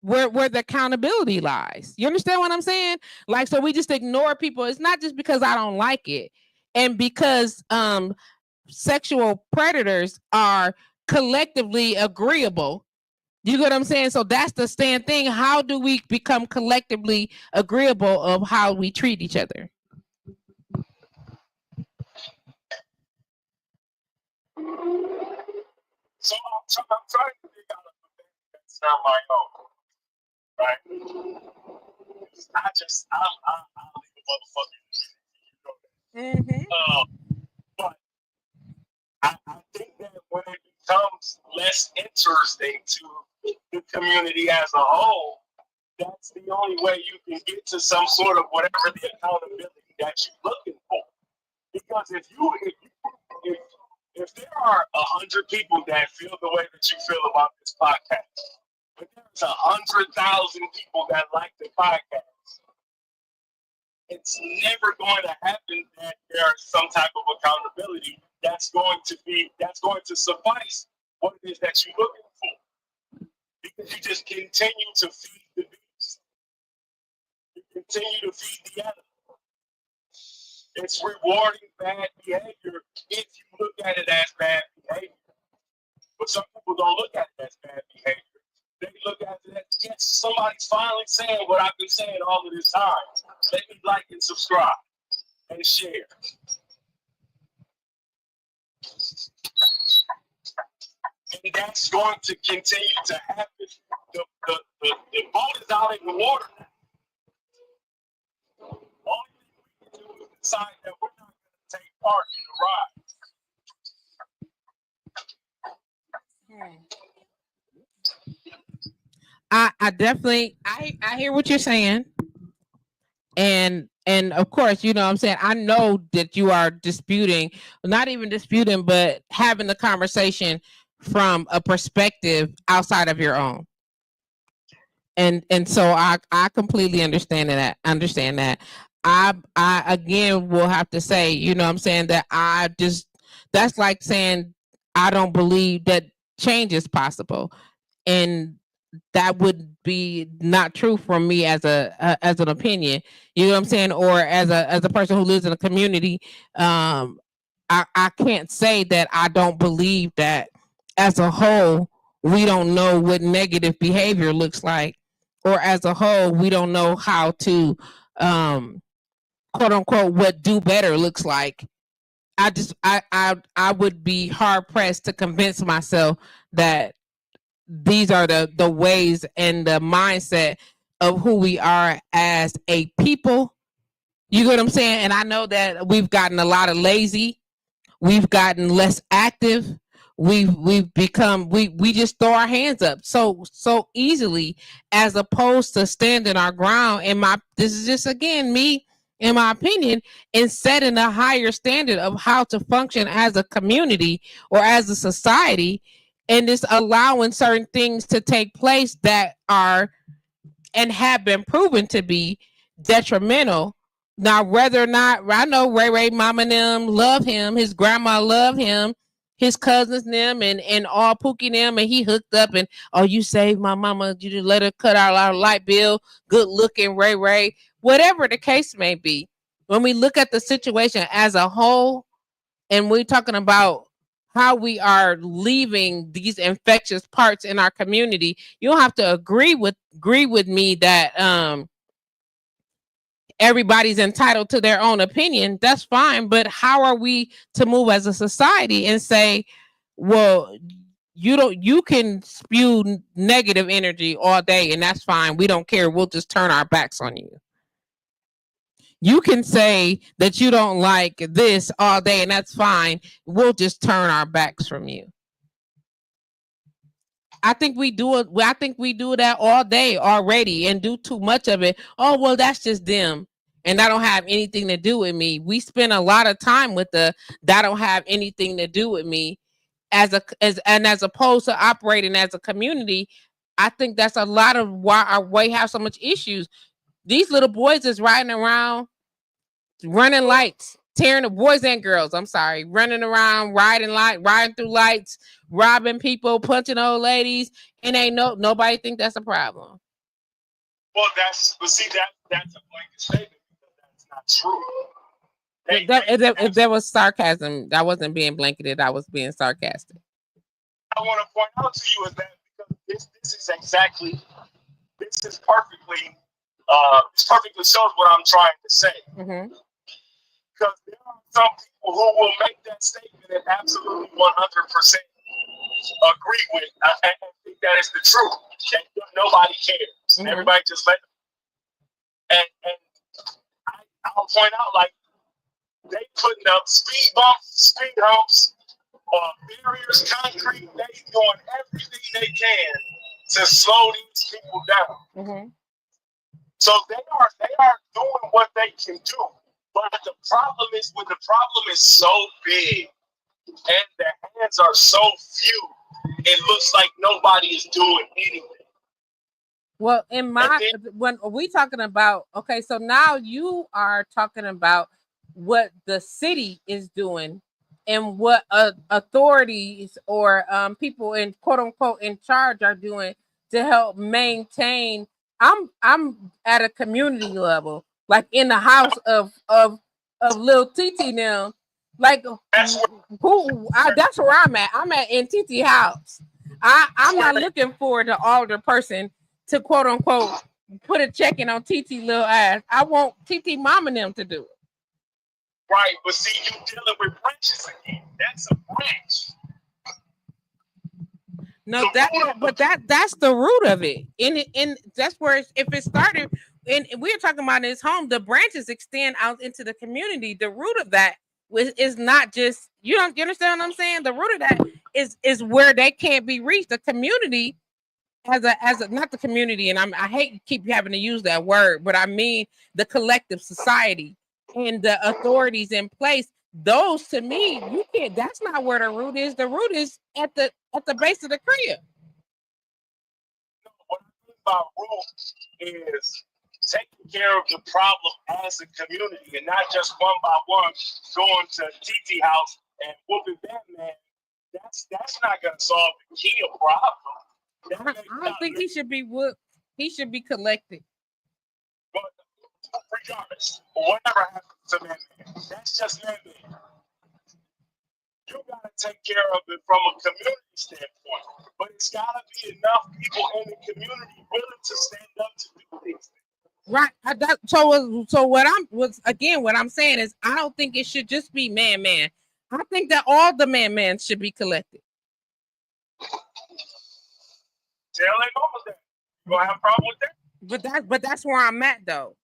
S1: where the accountability lies? You understand what I'm saying? Like, so we just ignore people. It's not just because I don't like it, and because sexual predators are collectively agreeable. You get what I'm saying? So that's the stand thing. How do we become collectively agreeable of how we treat each other?
S2: So I'm trying to figure out a thing that's not my own, right? I'm leave a motherfucking, you know that. But I think that when it becomes less interesting to the community as a whole, that's the only way you can get to some sort of whatever the accountability that you're looking for. Because if there are 100 people that feel the way that you feel about this podcast, but there's 100,000 people that like the podcast, it's never going to happen that there's some type of accountability that's going to suffice what it is that you're looking for. Because you just continue to feed the beast. You continue to feed the animal. It's rewarding bad behavior if you look at it as bad behavior. But some people don't look at it as bad behavior. They look at it as, yes, somebody's finally saying what I've been saying all of this time. Let me like and subscribe and share. And that's going to continue to happen. The boat is out in the water now. All we can do is decide that we're not going to take part in the ride.
S1: I definitely I hear what you're saying. And of course, you know what I'm saying, I know that you are disputing, not even disputing, but having the conversation from a perspective outside of your own. And so I completely understand that. I again will have to say, you know what I'm saying, that that's like saying I don't believe that change is possible. And that would be not true for me as as an opinion. You know what I'm saying? Or as a person who lives in a community, I can't say that I don't believe that as a whole we don't know what negative behavior looks like, or as a whole we don't know how to quote unquote what do better looks like. I would be hard pressed to convince myself that these are the ways and the mindset of who we are as a people. You get what I'm saying? And I know that we've gotten a lot of lazy. We've gotten less active. We've become we just throw our hands up so easily, as opposed to standing our ground. And this is just again me, in my opinion, and setting a higher standard of how to function as a community or as a society, and just allowing certain things to take place that are and have been proven to be detrimental. Now, whether or not, I know Ray mama and them love him, his grandma love him, his cousins them, and all Pookie them, and he hooked up, and oh, you saved my mama, you didn't let her cut out our light bill, good looking Ray, whatever the case may be. When we look at the situation as a whole, and we're talking about how we are leaving these infectious parts in our community, you don't have to agree with me that everybody's entitled to their own opinion. That's fine, but how are we to move as a society and say, well, you can spew negative energy all day and that's fine, we don't care, we'll just turn our backs on you. You can say that you don't like this all day and that's fine, we'll just turn our backs from you. I think we do it. I think we do that all day already and do too much of it. Oh, well, that's just them, and that don't have anything to do with me. We spend a lot of time with that don't have anything to do with me, as opposed to operating as a community. I think that's a lot of why our way have so much issues. These little boys is riding around, running lights, tearing the boys and girls. I'm sorry, running around, riding through lights, robbing people, punching old ladies, and ain't nobody think that's a problem.
S2: Well, that's a blanket statement. That's not true.
S1: If there was sarcasm, that wasn't being blanketed. I was being sarcastic.
S2: I want to point out to you is that because this perfectly shows what I'm trying to say.
S1: Mm-hmm.
S2: Because there are some people who will make that statement and absolutely 100% agree with and think that is the truth. And nobody cares. Mm-hmm. Everybody just let them. And I'll point out, like, they putting up speed bumps, speed humps, barriers, concrete. They doing everything they can to slow these people down.
S1: Mm-hmm.
S2: So they are doing what they can do. But the problem is, when the problem is so big and the hands are so few, it looks like nobody is doing anything.
S1: Well, when we talking about, okay, so now you are talking about what the city is doing and what authorities or people in quote unquote in charge are doing to help maintain. I'm at a community level, like in the house of Lil TT now. Like that's where I'm at. I'm at in TT house. I'm not looking for the older person to quote unquote put a check in on TT little ass. I want TT mom and them to do it.
S2: Right, but see, you dealing with branches again. That's a branch.
S1: No, that's the root of it. And that's where if it started, and we're talking about in his home, the branches extend out into the community. The root of that is not just you understand what I'm saying? The root of that is where they can't be reached. The community as a not the community, and I hate to keep having to use that word, but I mean the collective society and the authorities in place. Those to me, you can't. That's not where the root is. The root is at the base of the crib.
S2: What I mean by rule is taking care of the problem as a community and not just one by one going to TT house and whooping that man. That's not gonna solve the key problem.
S1: I don't think he should be whooped. He should be collected.
S2: But regardless, whatever happens to that man, that's just that man. You gotta take care of it from a community standpoint, but it's gotta be enough people in the community willing to stand up to do these things.
S1: Right. So what I'm saying is I don't think it should just be man. I think that all the man should be collected.
S2: Tell them over that. You gonna have a problem with that?
S1: But that's where I'm at though.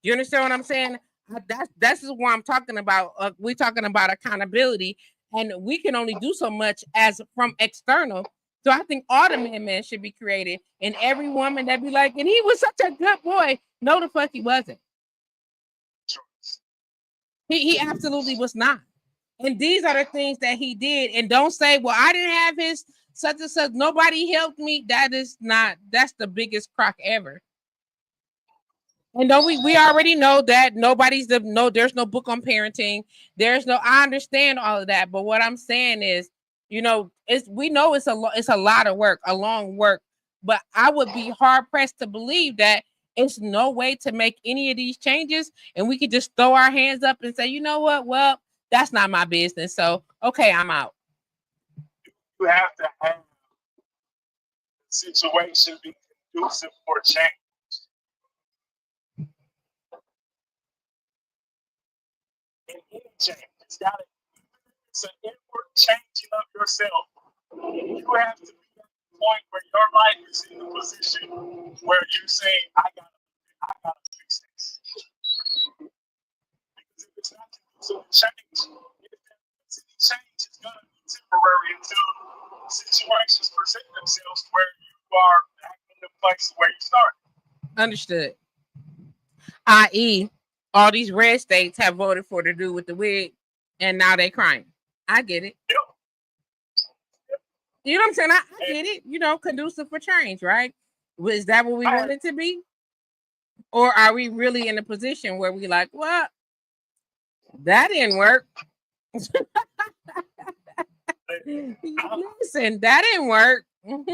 S1: You understand what I'm saying? That's what I'm talking about. We're talking about accountability, and we can only do so much as from external. So I think all the man should be created, and every woman that be like, and he was such a good boy. No, the fuck he wasn't. He absolutely was not. And these are the things that he did. And don't say, well, I didn't have his such and such. Nobody helped me. That's the biggest crock ever. And don't we already know that there's no book on parenting. I understand all of that. But what I'm saying is, we know it's a lot of work, a long work. But I would be hard pressed to believe that it's no way to make any of these changes. And we could just throw our hands up and say, you know what? Well, that's not my business. So, okay, I'm out.
S2: You have to have the situation be conducive for change. In any change, it's an inward changing of yourself. You have to be at the point where your life is in the position where you're saying, I gotta fix this. Because if it's not conducive to change, if any change is gonna be temporary until situations present themselves where you are back in the place where you started.
S1: Understood. I.e., all these red states have voted for the dude with the wig, and now they crying. I get it.
S2: Yep.
S1: You know what I'm saying? I get it. Conducive for change, right? Is that what we want it to be? Or are we really in a position where we like, well, that didn't work? Listen, that didn't work.
S2: I'm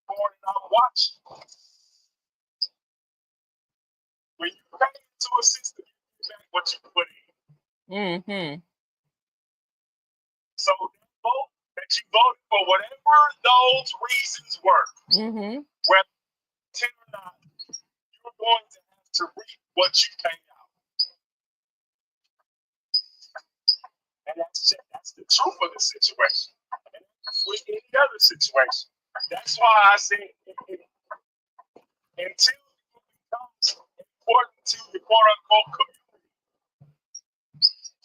S2: watching. When you back into a system, you get back what you put in.
S1: Mm-hmm.
S2: So that you voted for whatever those reasons were, whether 10 or not, you're going to have to reap what you paid out. And that's the truth of the situation. And that's with any other situation. That's why I say until it becomes important to the quote unquote community,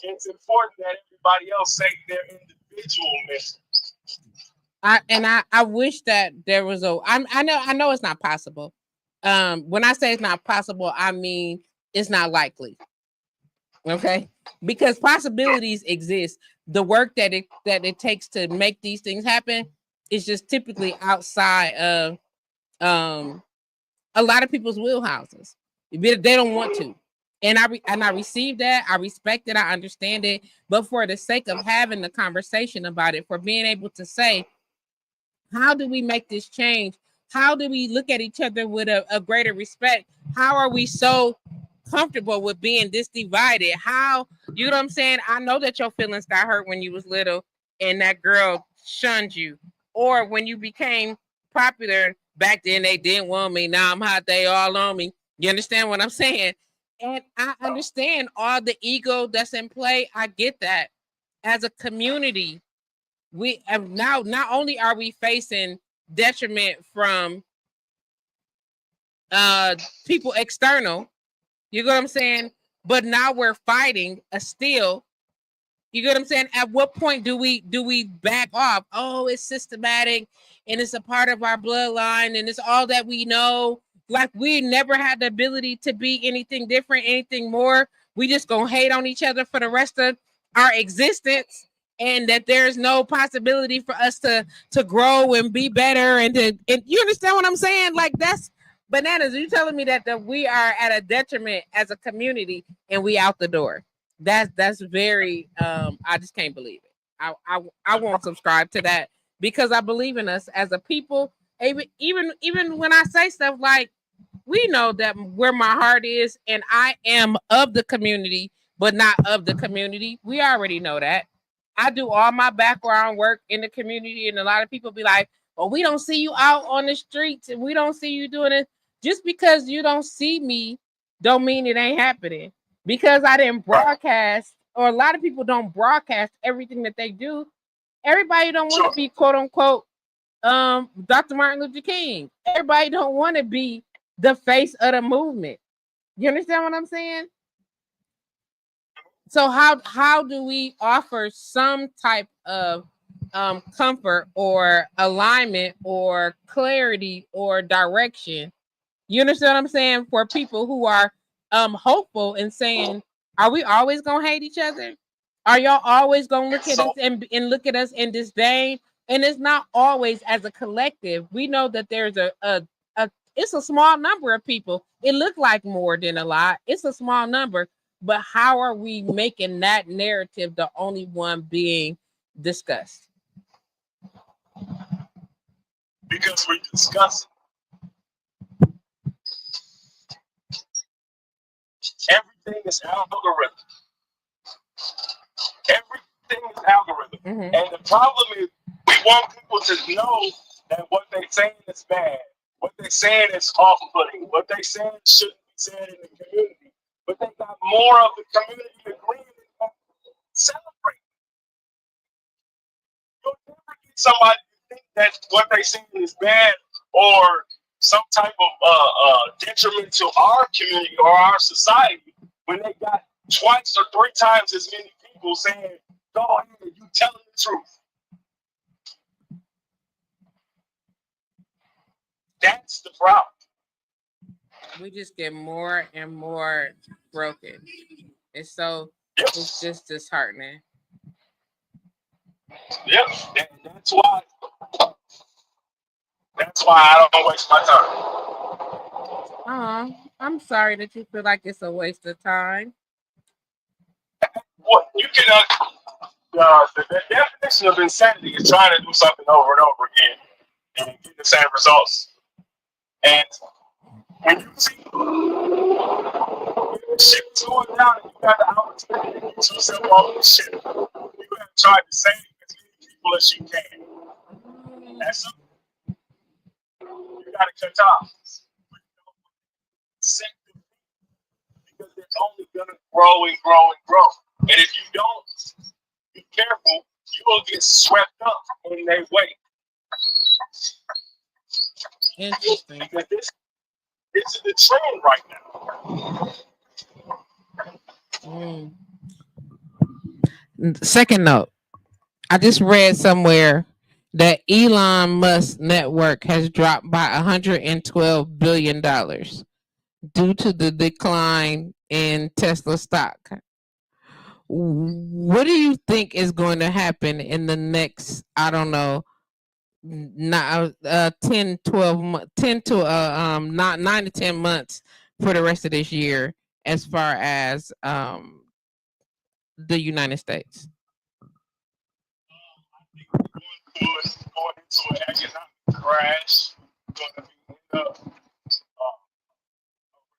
S2: it's important that everybody else say their individual mission.
S1: I wish that there was I know it's not possible. When I say it's not possible, I mean it's not likely. Okay, because possibilities exist. The work that it takes to make these things happen is just typically outside of a lot of people's wheelhouses. They don't want to. And I receive that. I respect it. I understand it. But for the sake of having the conversation about it, for being able to say, how do we make this change? How do we look at each other with a greater respect? How are we so comfortable with being this divided? How, you know what I'm saying? I know that your feelings got hurt when you was little and that girl shunned you. Or when you became popular, back then they didn't want me. Now I'm hot, they all on me. You understand what I'm saying? And I understand all the ego that's in play. I get that. As a community, we have now, not only are we facing detriment from people external, you know what I'm saying? But now we're fighting a still You get what I'm saying? At what point do we back off? Oh, it's systematic and it's a part of our bloodline and it's all that we know. Like we never had the ability to be anything different, anything more. We just gonna hate on each other for the rest of our existence, and that there's no possibility for us to grow and be better and you understand what I'm saying? Like that's bananas. You telling me that we are at a detriment as a community and we out the door. That's very I just can't believe it. I won't subscribe to that because I believe in us as a people. Even when I say stuff like we know that where my heart is and I am of the community but not of the community. We already know that. I do all my background work in the community and a lot of people be like, "Well, we don't see you out on the streets and we don't see you doing it." Just because you don't see me don't mean it ain't happening because I didn't broadcast, or a lot of people don't broadcast everything that they do. Everybody don't want to be quote unquote Dr. Martin Luther King. Everybody don't want to be the face of the movement. You understand what I'm saying? So how do we offer some type of comfort or alignment or clarity or direction? You understand what I'm saying? For people who are hopeful and saying, are we always gonna hate each other? Are y'all always gonna look at us and look at us in disdain? And it's not always as a collective. We know that there's a it's a small number of people. It looked like more than a lot. It's a small number, but how are we making that narrative the only one being discussed?
S2: Because we discuss everything is algorithm. Everything is algorithm.
S1: Mm-hmm.
S2: And the problem is we want people to know that what they're saying is bad. What they're saying is off-putting. What they're saying shouldn't be said in the community. But they got more of the community agreeing and celebrating. You'll never get somebody to think that what they're saying is bad or some type of detriment to our community or our society when they got twice or three times as many people saying, "Go ahead, you telling the truth." That's the problem.
S1: We just get more and more broken. It's so it's just disheartening.
S2: Yep, that's why. That's why I don't waste my time.
S1: I'm sorry that you feel like it's a waste of time.
S2: Well, you can. The definition of insanity is trying to do something over and over again and get the same results. And when you see shit's going down and you got the opportunity to get yourself off the shit, you have tried to save as many people as you can. That's something you got to cut off. Because it's only going to grow and grow and grow. And if you don't be careful, you will get swept up in their way.
S1: Interesting.
S2: Because this is the trend right
S1: now. Second note, I just read somewhere that Elon Musk network has dropped by $112 billion due to the decline in Tesla stock. What do you think is going to happen in the next, I don't know, 10 to 9 to 10 months for the rest of this year as far as the United States?
S2: going into an economic crash, going to be in a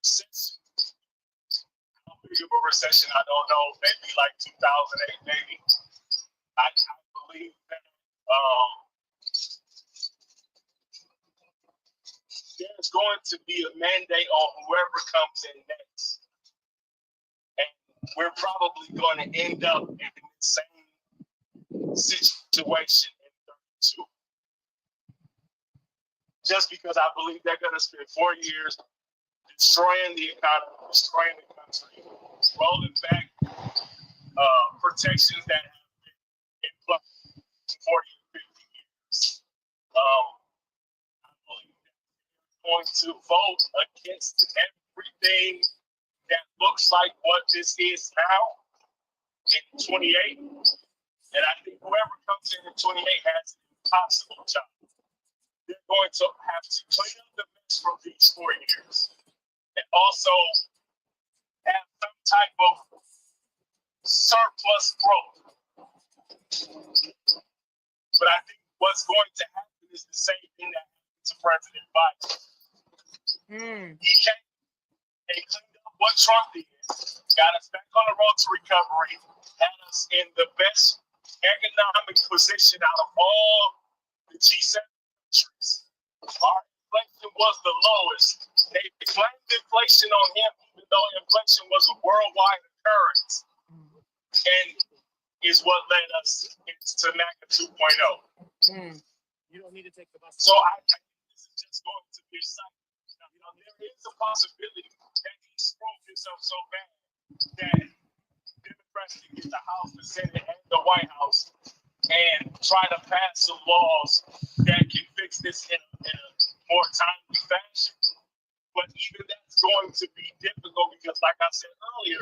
S2: recession. How big of a recession? I don't know. Maybe like 2008, maybe. I believe that there's going to be a mandate on whoever comes in next. And we're probably going to end up in the same situation in 32. Just because I believe they're going to spend 4 years destroying the economy, destroying the country, rolling back protections that have been in place for 40 or 50 years. I believe they're going to vote against everything that looks like what this is now in 28. And I think whoever comes in 28 has an impossible job. They're going to have to clean up the mess from these 4 years and also have some type of surplus growth. But I think what's going to happen is the same thing that happened to President Biden. He came and cleaned up what Trump did, got us back on the road to recovery, had us in the best economic position out of all the G7 countries. Our inflation was the lowest. They blamed inflation on him, even though inflation was a worldwide occurrence, and is what led us to NACA 2.0.
S3: You don't need to take the bus.
S2: So I think this is just going to be a cycle. There is a possibility that he screwed himself so bad that Democrats can get the House, the Senate, and the White House and try to pass some laws that can fix this in a more timely fashion. But even that's going to be difficult because, like I said earlier,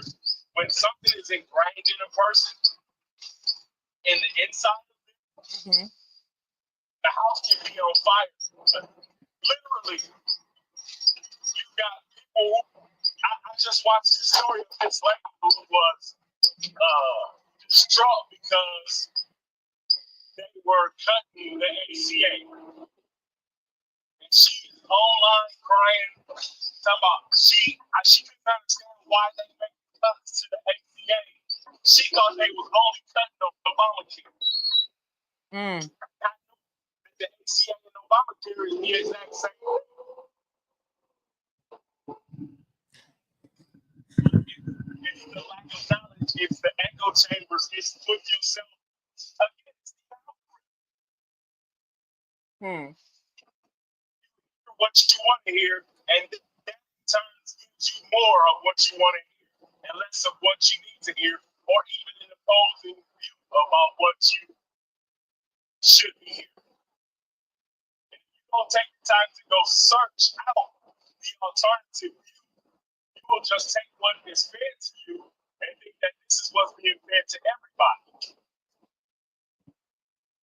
S2: when something is ingrained in a person, in the inside of it, the house can be on fire. Literally, you got people. I just watched the story of this lady who was distraught because they were cutting the ACA. And she's online crying, talking about she couldn't understand why they make cuts to the ACA. She thought they was only cutting on Obamacare. The ACA and Obamacare is the exact same thing. It's the lack of knowledge, it's the echo chambers, it's put yourself against the algorithm. What you want to hear, and that in turn gives you more of what you want to hear and less of what you need to hear, or even an opposing view about what you should be hearing. If you don't take the time to go search out the alternative view, you will just take what is fed to you and think that this is what's being fed to everybody.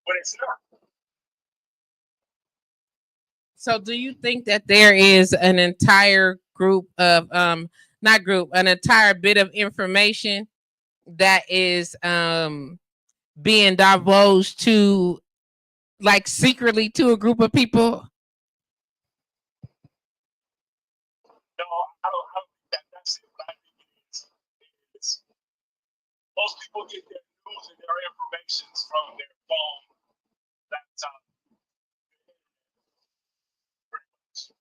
S2: But it's not.
S1: So do you think that there is an entire group of an entire bit of information that is being divulged to, like, secretly to a group of people?
S2: No, I don't think that's it. What I think it is most people get their news and their information from their phone, laptop, pretty much.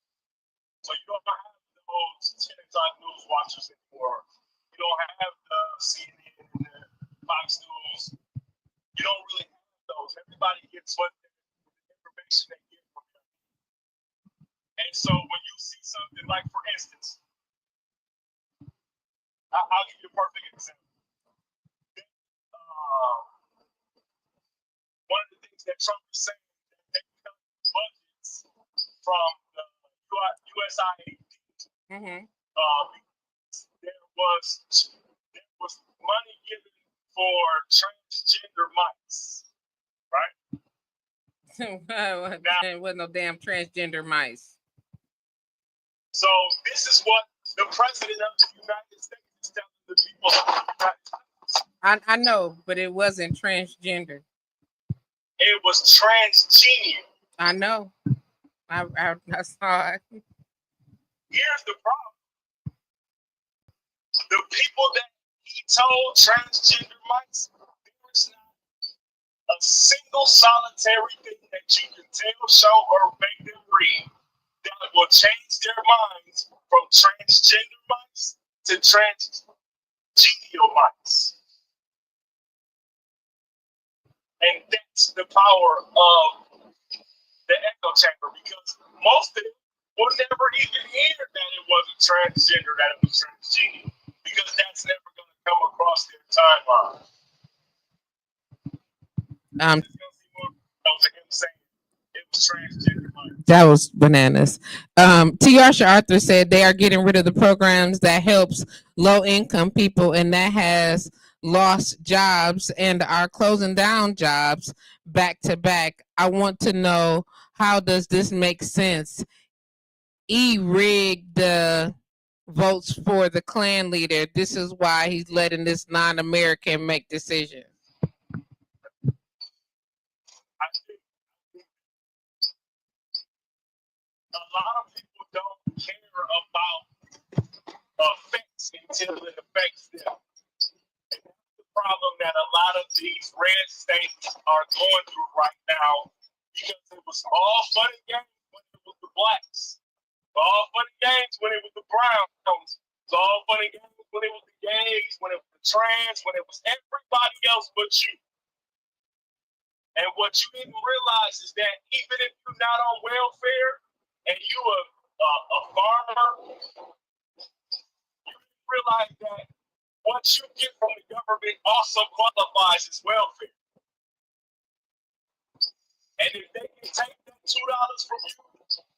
S2: So you don't have those 10-time news watchers anymore. You don't have the CNN and the Fox News. You don't really have those. Everybody gets what the information they get from them. And so when you see something like, for instance, I'll give you a perfect example. One of the things that Trump was saying, that they cut budgets from the USAID. There was money given for transgender mice, right?
S1: There wasn't no damn transgender mice.
S2: So this is what the president of the United States is telling the people of the United States.
S1: I know, but it wasn't transgender.
S2: It was transgenial.
S1: I know. I saw it.
S2: Here's the problem. The people that he told transgender mice, there's not a single solitary thing that you can tell, show, or make them read that will change their minds from transgender mice to transgenial mice. And that's the power of the echo chamber, because most of them will never even hear that it wasn't transgender, that it was transgenial, because that's never going to come across their timeline.
S1: Um,
S2: Him saying it was transgender money.
S1: That was bananas. T.R. Arthur said they are getting rid of the programs that helps low income people, and that has lost jobs and are closing down jobs back to back. I want to know, how does this make sense? E rigged the votes for the Klan leader. This is why he's letting this non-American make decisions.
S2: I think a lot of people don't care about effects until it affects them. And that's the problem that a lot of these red states are going through right now, because it was all fun and games when it was the blacks. It was all fun and games when it was the browns. It was all fun and games when it was the gays, when it was the trans, when it was everybody else but you. And what you didn't realize is that even if you're not on welfare and you a farmer, you realize that what you get from the government also qualifies as welfare. And if they can take that $2 from you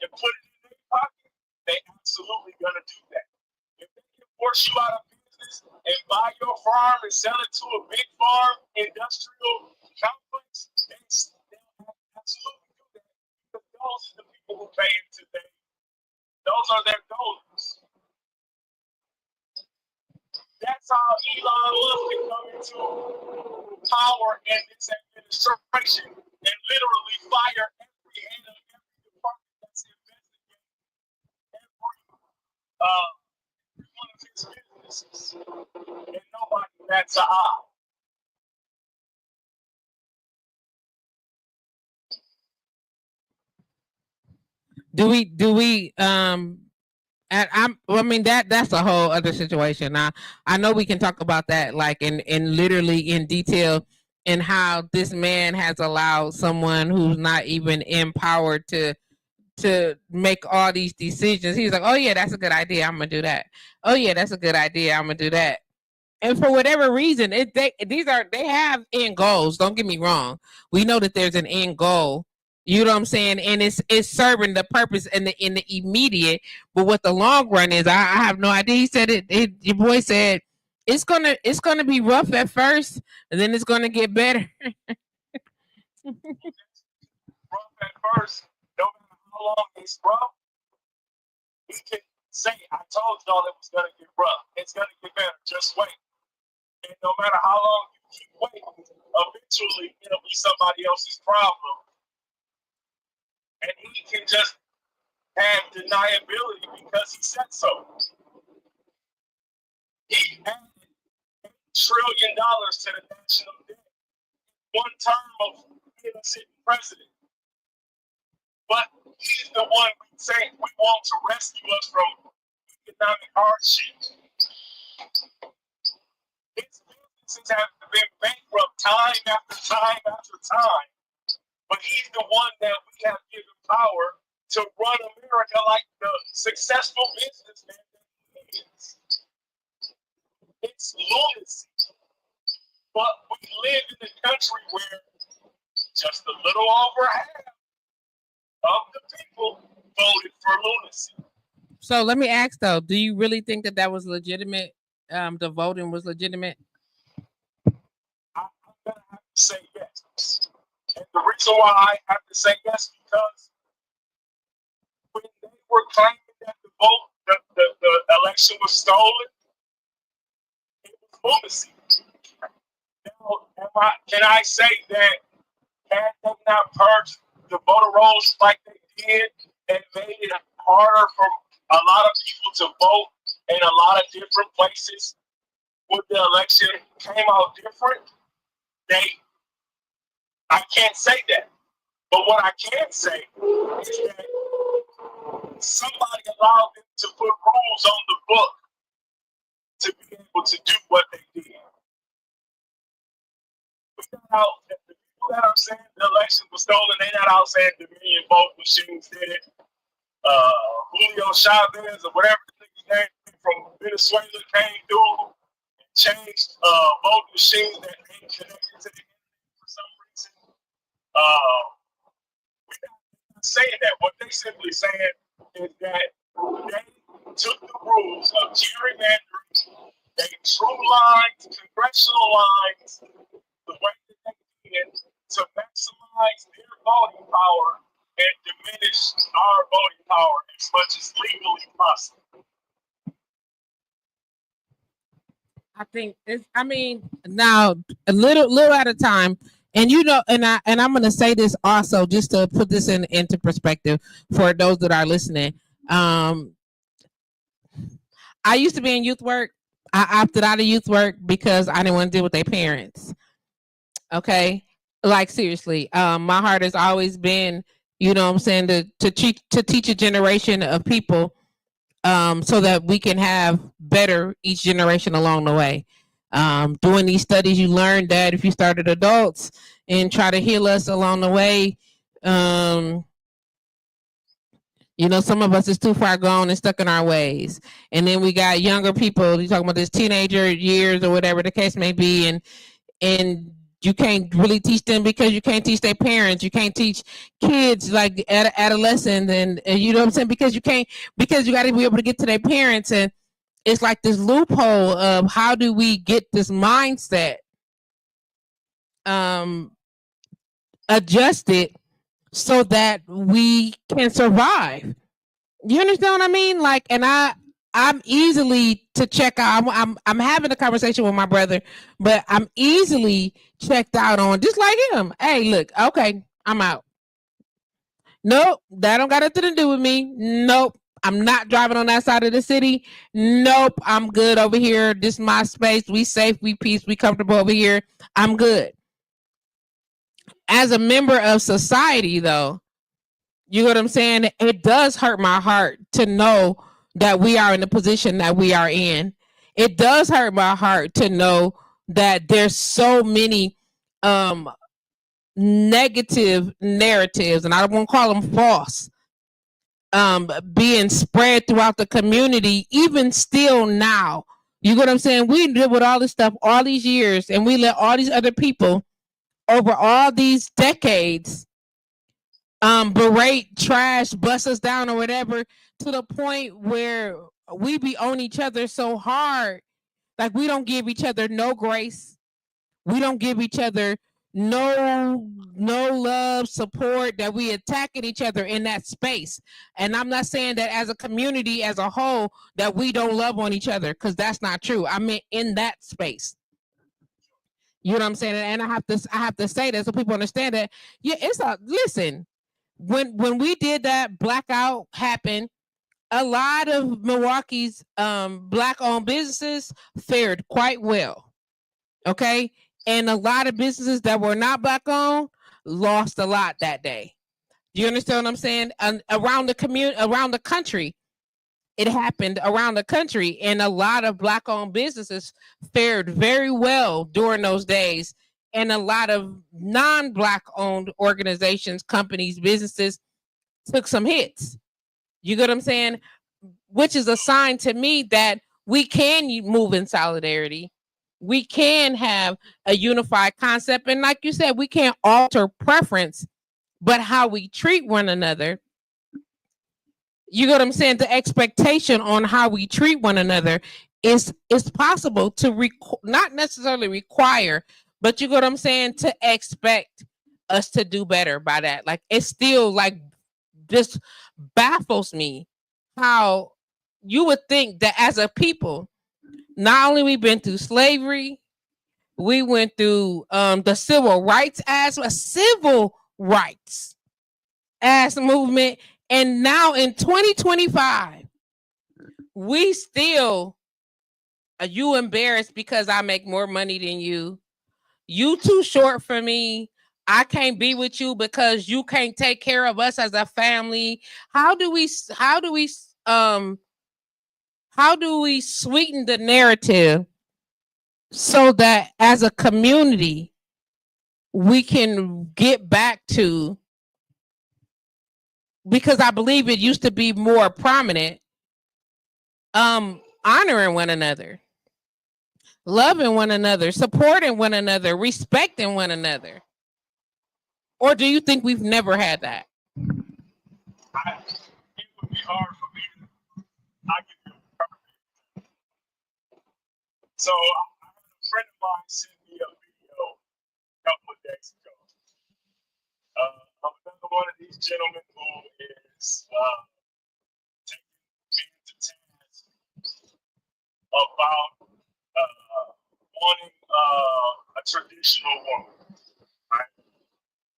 S2: and put it in their pocket, they absolutely gonna do that. If they can force you out of business and buy your farm and sell it to a big farm industrial complex, they'll absolutely do that. Because those are the people who pay it today. Those are their donors. That's how Elon Musk can come into power in this administration and literally fire every head of every department that's investigating every one of his businesses. And nobody bats an eye.
S1: Do we and I mean that's a whole other situation. I know we can talk about that like in literally in detail, and how this man has allowed someone who's not even empowered to make all these decisions. He's like, oh yeah, that's a good idea, I'm gonna do that. Oh yeah, that's a good idea, I'm gonna do that. And for whatever reason, they have end goals. Don't get me wrong. We know that there's an end goal. You know what I'm saying? And it's serving the purpose in the immediate. But what the long run is, I have no idea. He said your boy said it's gonna be rough at first, and then it's gonna get better.
S2: Rough at first, no matter how long it's rough, he can say, I told y'all it was gonna get rough. It's gonna get better. Just wait. And no matter how long you keep waiting, eventually it'll be somebody else's problem. And he can just have deniability because he said so. He added $8 trillion to the national debt. One term of being a sitting president. But he's the one we say we want to rescue us from economic hardship. His businesses have been bankrupt time after time after time. But he's the one that we have given power to run America like the successful businessman that he is. It's lunacy. But we live in a country where just a little over half of the people voted for lunacy.
S1: So let me ask though, do you really think that was legitimate? The voting was legitimate?
S2: I'm gonna have to say yes. And the reason why I have to say yes, because when they were claiming that the election was stolen, it was lunacy. Now, can I say that had they not purged the voter rolls like they did and made it harder for a lot of people to vote in a lot of different places, would the election came out different? I can't say that. But what I can say is that somebody allowed them to put rules on the book to be able to do what they did. The people that are saying the election was stolen, they're not out saying Dominion vote machines did it. Julio Chavez or whatever the name from Venezuela came through and changed voting machines that ain't connected to the internet for some reason. We're not saying that. What they simply saying is that they took the rules of gerrymandering, they drew lines, congressional lines, the way that they did to maximize their voting power and diminish our voting power as much as legally possible.
S1: I think it's, I mean, now a little at a time. And you know, and I'm gonna say this also just to put this into perspective for those that are listening. I used to be in youth work. I opted out of youth work because I didn't want to deal with their parents. Okay. Like seriously. My heart has always been, you know what I'm saying, to teach a generation of people so that we can have better each generation along the way. Doing these studies, you learn that if you started adults and try to heal us along the way, you know, some of us is too far gone and stuck in our ways. And then we got younger people, you talking about this teenager years or whatever the case may be, and you can't really teach them because you can't teach their parents. You can't teach kids like adolescents and you know what I'm saying? Because you got to be able to get to their parents. And it's like this loophole of how do we get this mindset adjusted so that we can survive. You understand what I mean? Like, and I'm easily to check out. I'm having a conversation with my brother, but I'm easily checked out on just like him. Hey, look, okay, I'm out. Nope, that don't got nothing to do with me. Nope, I'm not driving on that side of the city. Nope, I'm good over here. This is my space. We safe, we peace, we comfortable over here. I'm good. As a member of society, though, you know what I'm saying? It does hurt my heart to know that we are in the position that we are in. It does hurt my heart to know that there's so many negative narratives, and I don't want to call them false, being spread throughout the community, even still now. You know what I'm saying? We did with all this stuff all these years, and we let all these other people over all these decades berate, trash, bust us down or whatever, to the point where we be on each other so hard. Like we don't give each other no grace. We don't give each other no love, support, that we attacking each other in that space. And I'm not saying that as a community as a whole that we don't love on each other, because that's not true. I mean in that space. You know what I'm saying? And I have to say that so people understand that. Yeah, it's a listen. When we did that blackout happen, a lot of Milwaukee's black owned businesses fared quite well. Okay. And a lot of businesses that were not black owned lost a lot that day. Do you understand what I'm saying? Around the country, it happened around the country, and a lot of black owned businesses fared very well during those days. And a lot of non-black owned organizations, companies, businesses took some hits. You get what I'm saying? Which is a sign to me that we can move in solidarity. We can have a unified concept. And like you said, we can't alter preference, but how we treat one another. You get what I'm saying? The expectation on how we treat one another is possible to not necessarily require, but you get what I'm saying, to expect us to do better by that. Like it's still like just baffles me how you would think that as a people, not only we've been through slavery, we went through the civil rights movement, and now in 2025, we still are you embarrassed because I make more money than you? You too short for me. I can't be with you because you can't take care of us as a family. How do we sweeten the narrative so that as a community we can get back to, because I believe it used to be more prominent, honoring one another. loving one another, supporting one another, respecting one another? Or do you think we've never had that?
S2: It would be hard for me to. I give you a perfect. So I had a friend of mine send me a video a couple of days ago of another one of these gentlemen who is taking me to task about wanting a traditional woman, right?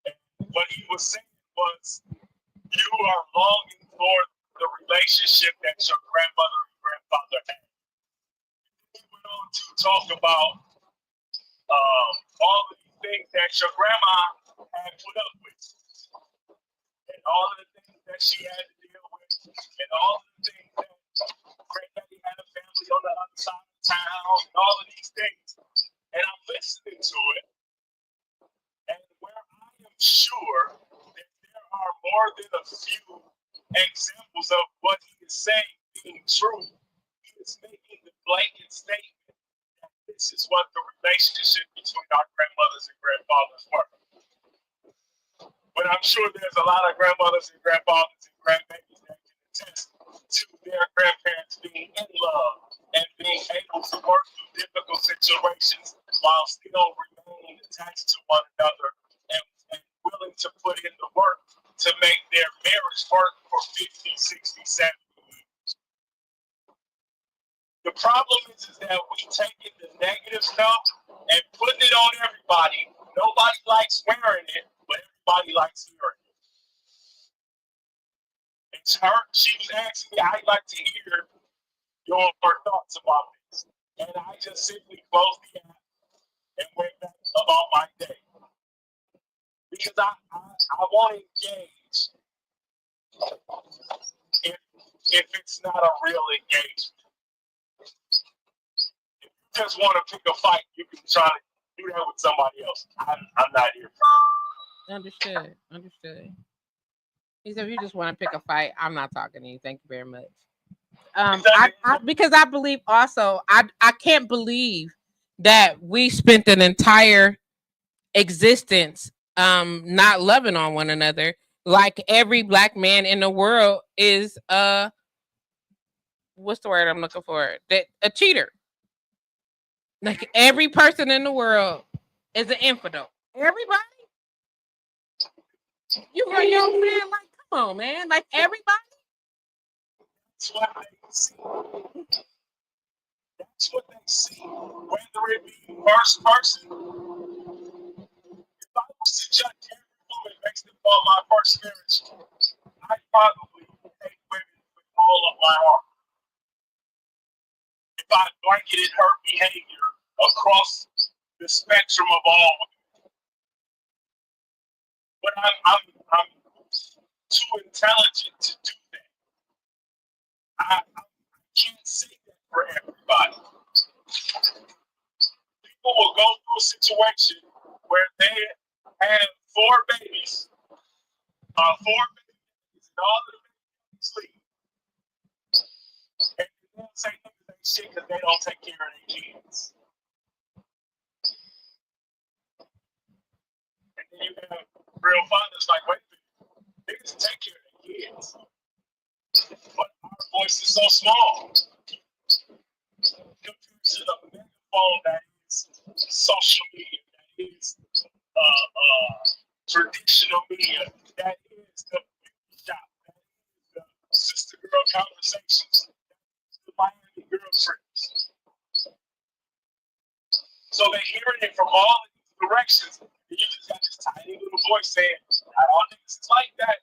S2: And what he was saying was, you are longing for the relationship that your grandmother and grandfather had. He went on to talk about all of the things that your grandma had put up with, and all of the things that she had to deal with, and all of the things that granddaddy had a family on the other side of town, and all of these things. And I'm listening to it, and where I am sure that there are more than a few examples of what he is saying being true, he is making the blanket statement that this is what the relationship between our grandmothers and grandfathers were. But I'm sure there's a lot of grandmothers and grandfathers and grandbabies that can attest to their grandparents being in love and being able to work through difficult situations while still remaining attached to one another and willing to put in the work to make their marriage work for 50, 60, 70 years. The problem is that we taking the negative stuff and putting it on everybody. Nobody likes wearing it, but everybody likes hearing it. It's her. She was asking me, I'd like to hear your thoughts about this. And I just simply closed the app and went back about my day. Because I want to engage if it's not a real engagement. If you just want to pick a fight, you can try to do that with somebody else. I'm not here for
S1: Understood. Understood. He said, if you just want to pick a fight, I'm not talking to you. Thank you very much. Because I believe also, I can't believe that we spent an entire existence not loving on one another. Like every black man in the world is what's the word I'm looking for? That a cheater. Like every person in the world is an infidel. Everybody. You know what I'm saying? Like, come on, man. Like everybody.
S2: That's what they see. That's what they see. Whether it be first person, if I was to judge every woman based upon my first marriage, I probably hate women with all of my heart. If I blanketed her behavior across the spectrum of all women. But I'm too intelligent to do that. I can't say that for everybody. People will go through a situation where they have four babies, and all of the babies leave. And they don't say nothing shit because they don't take care of their kids. And then you have real fathers like, wait a minute, they just take care of their kids. But our voice is so small compared to the megaphone that is social media, that is traditional media, that is the beauty shop, that is the sister girl conversations, the Miami girl trips. So they're hearing it from all of these directions. And you just got this tiny little voice saying, not all niggas is like that.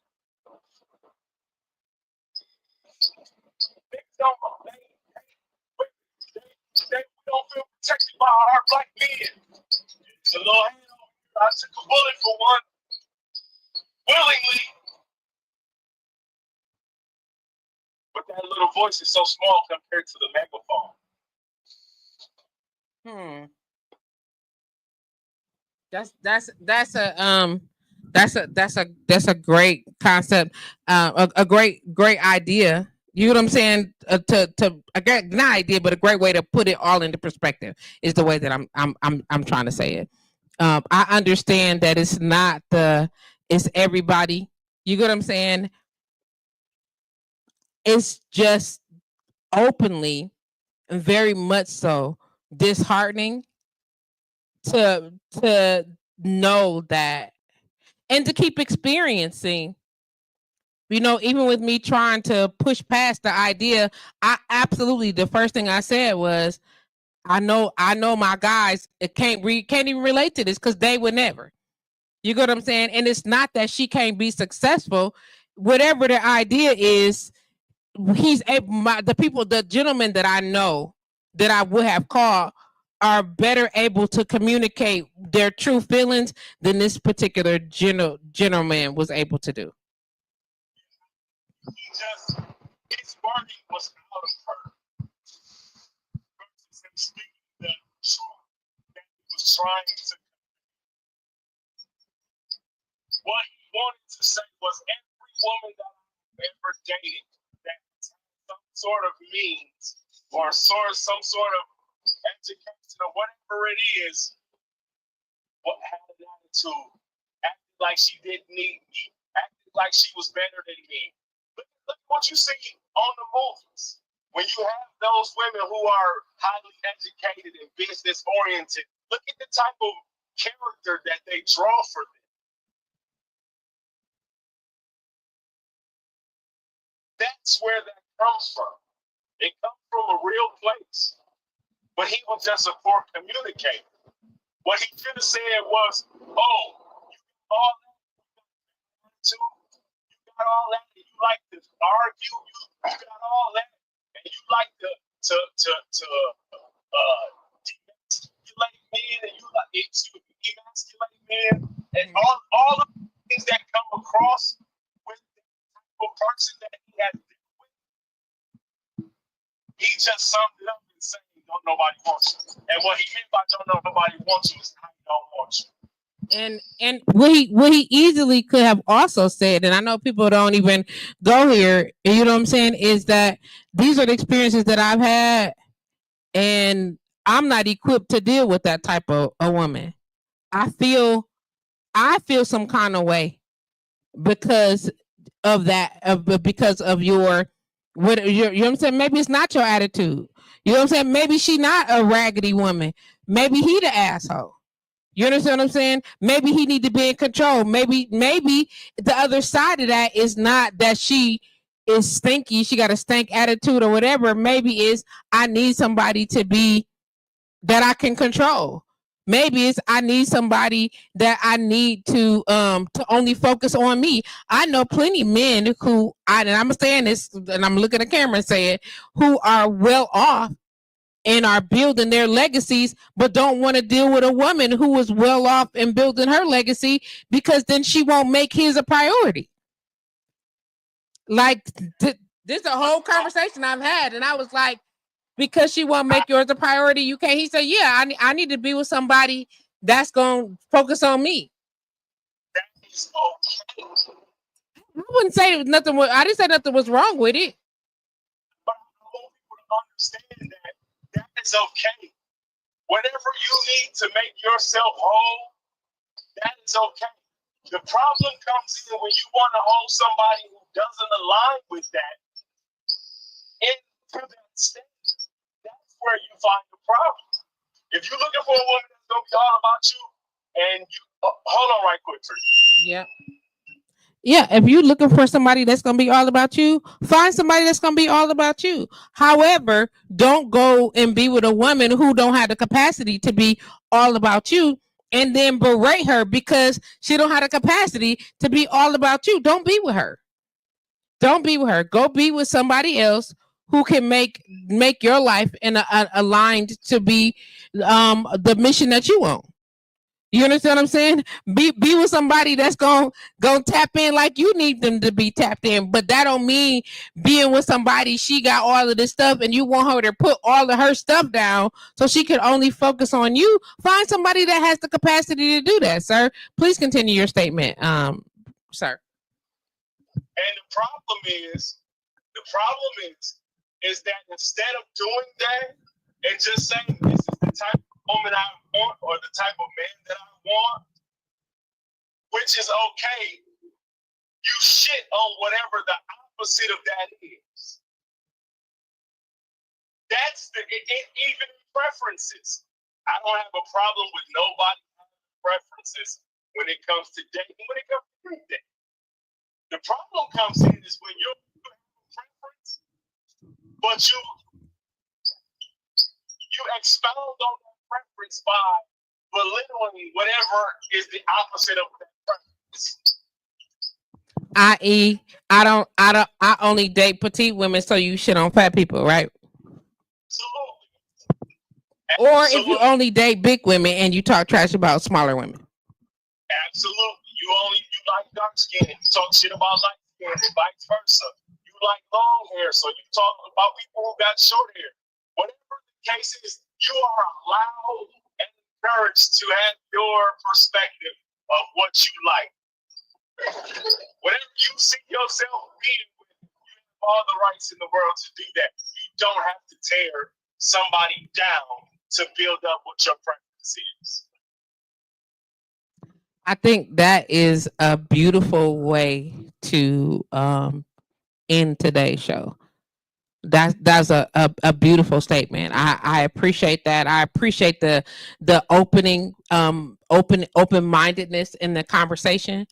S2: Niggas don't, they don't feel protected by our black men. It's a little hand on. I took a bullet for one willingly. But that little voice is so small compared to the megaphone.
S1: That's a great concept, a great idea. You know what I'm saying? Not idea, but a great way to put it all into perspective is the way that I'm trying to say it. I understand that it's not it's everybody. You get what I'm saying? It's just openly, very much so, disheartening to know that, and to keep experiencing. Even with me trying to push past the idea, I absolutely, the first thing I said was, I know my guys can't even relate to this because they would never. You get what I'm saying? And it's not that she can't be successful. Whatever the idea is, the gentlemen that I know that I would have called are better able to communicate their true feelings than this particular gentleman was able to do.
S2: His wording was out of her versus him speaking the truth that he was trying to. What he wanted to say was every woman that I've ever dated that has some sort of means or some sort of education or whatever it is, what had an attitude, acted like she didn't need me, acted like she was better than me. Look what you see on the movies. When you have those women who are highly educated and business oriented, look at the type of character that they draw for them. That's where that comes from. It comes from a real place. But he was just a poor communicator. What he should have said was, oh, you got all that too. You got all that, and you like to argue, you got all that, and you like to demasculate men, and you like to emasculate men, and all of the things that come across with the type of person that he had to deal with. He just summed it up and said, "Don't nobody wants you." And what he meant by "don't nobody wants you" is how he don't want you.
S1: And what he easily could have also said, and I know people don't even go here, you know what I'm saying, is that these are the experiences that I've had, and I'm not equipped to deal with that type of a woman. I feel some kind of way because of that, because of your what you know what I'm saying. Maybe it's not your attitude. You know what I'm saying. Maybe she not a raggedy woman. Maybe he the asshole. You understand what I'm saying? Maybe he need to be in control. Maybe the other side of that is not that she is stinky. She got a stank attitude or whatever. Maybe is I need somebody to be that I can control. Maybe it's I need somebody that I need to only focus on me. I know plenty of men who and I'm saying this and I'm looking at the camera and saying who are well off and are building their legacies, but don't want to deal with a woman who is well off and building her legacy because then she won't make his a priority. Like this is a whole conversation I've had, and I was like, because she won't make yours a priority, you can't. He said, yeah, I need to be with somebody that's going to focus on me.
S2: That is okay.
S1: I wouldn't say it was nothing. I didn't say nothing was wrong with it.
S2: But I want people to understand that is okay. Whatever you need to make yourself whole, that is okay. The problem comes in when you want to hold somebody who doesn't align with that into that standard. That's where you find the problem. If you're looking for a woman that's going to be all about you, and you hold on right quick,
S1: yeah. Yeah, if you're looking for somebody that's going to be all about you, find somebody that's going to be all about you. However, don't go and be with a woman who don't have the capacity to be all about you and then berate her because she don't have the capacity to be all about you. Don't be with her. Don't be with her. Go be with somebody else who can make your life aligned to be the mission that you want. You understand what I'm saying? Be with somebody that's gonna tap in like you need them to be tapped in. But that don't mean being with somebody she got all of this stuff and you want her to put all of her stuff down so she can only focus on you. Find somebody that has the capacity to do that, sir. Please continue your statement, sir.
S2: And the problem is problem is that instead of doing that and just saying this is the type of woman I want or the type of man that I want, which is okay, you shit on whatever the opposite of that is. That's even preferences. I don't have a problem with nobody having preferences when it comes to dating, when it comes to dating. The problem comes in is when you have a preference, but you expound on that preference by belittling whatever is the opposite of that preference.
S1: I.e., I only date petite women, so you shit on fat people, right?
S2: Absolutely.
S1: Or if you only date big women and you talk trash about smaller women.
S2: Absolutely. You like dark skin and you talk shit about light skin and vice versa. You like long hair, so you talk about people who got short hair. Whatever the case is, you are allowed and encouraged to have your perspective of what you like. Whatever you see yourself being with, you have all the rights in the world to do that. You don't have to tear somebody down to build up what your preference is.
S1: I think that is a beautiful way to end today's show. That's a beautiful statement. I appreciate that. I appreciate the opening open-mindedness in the conversation.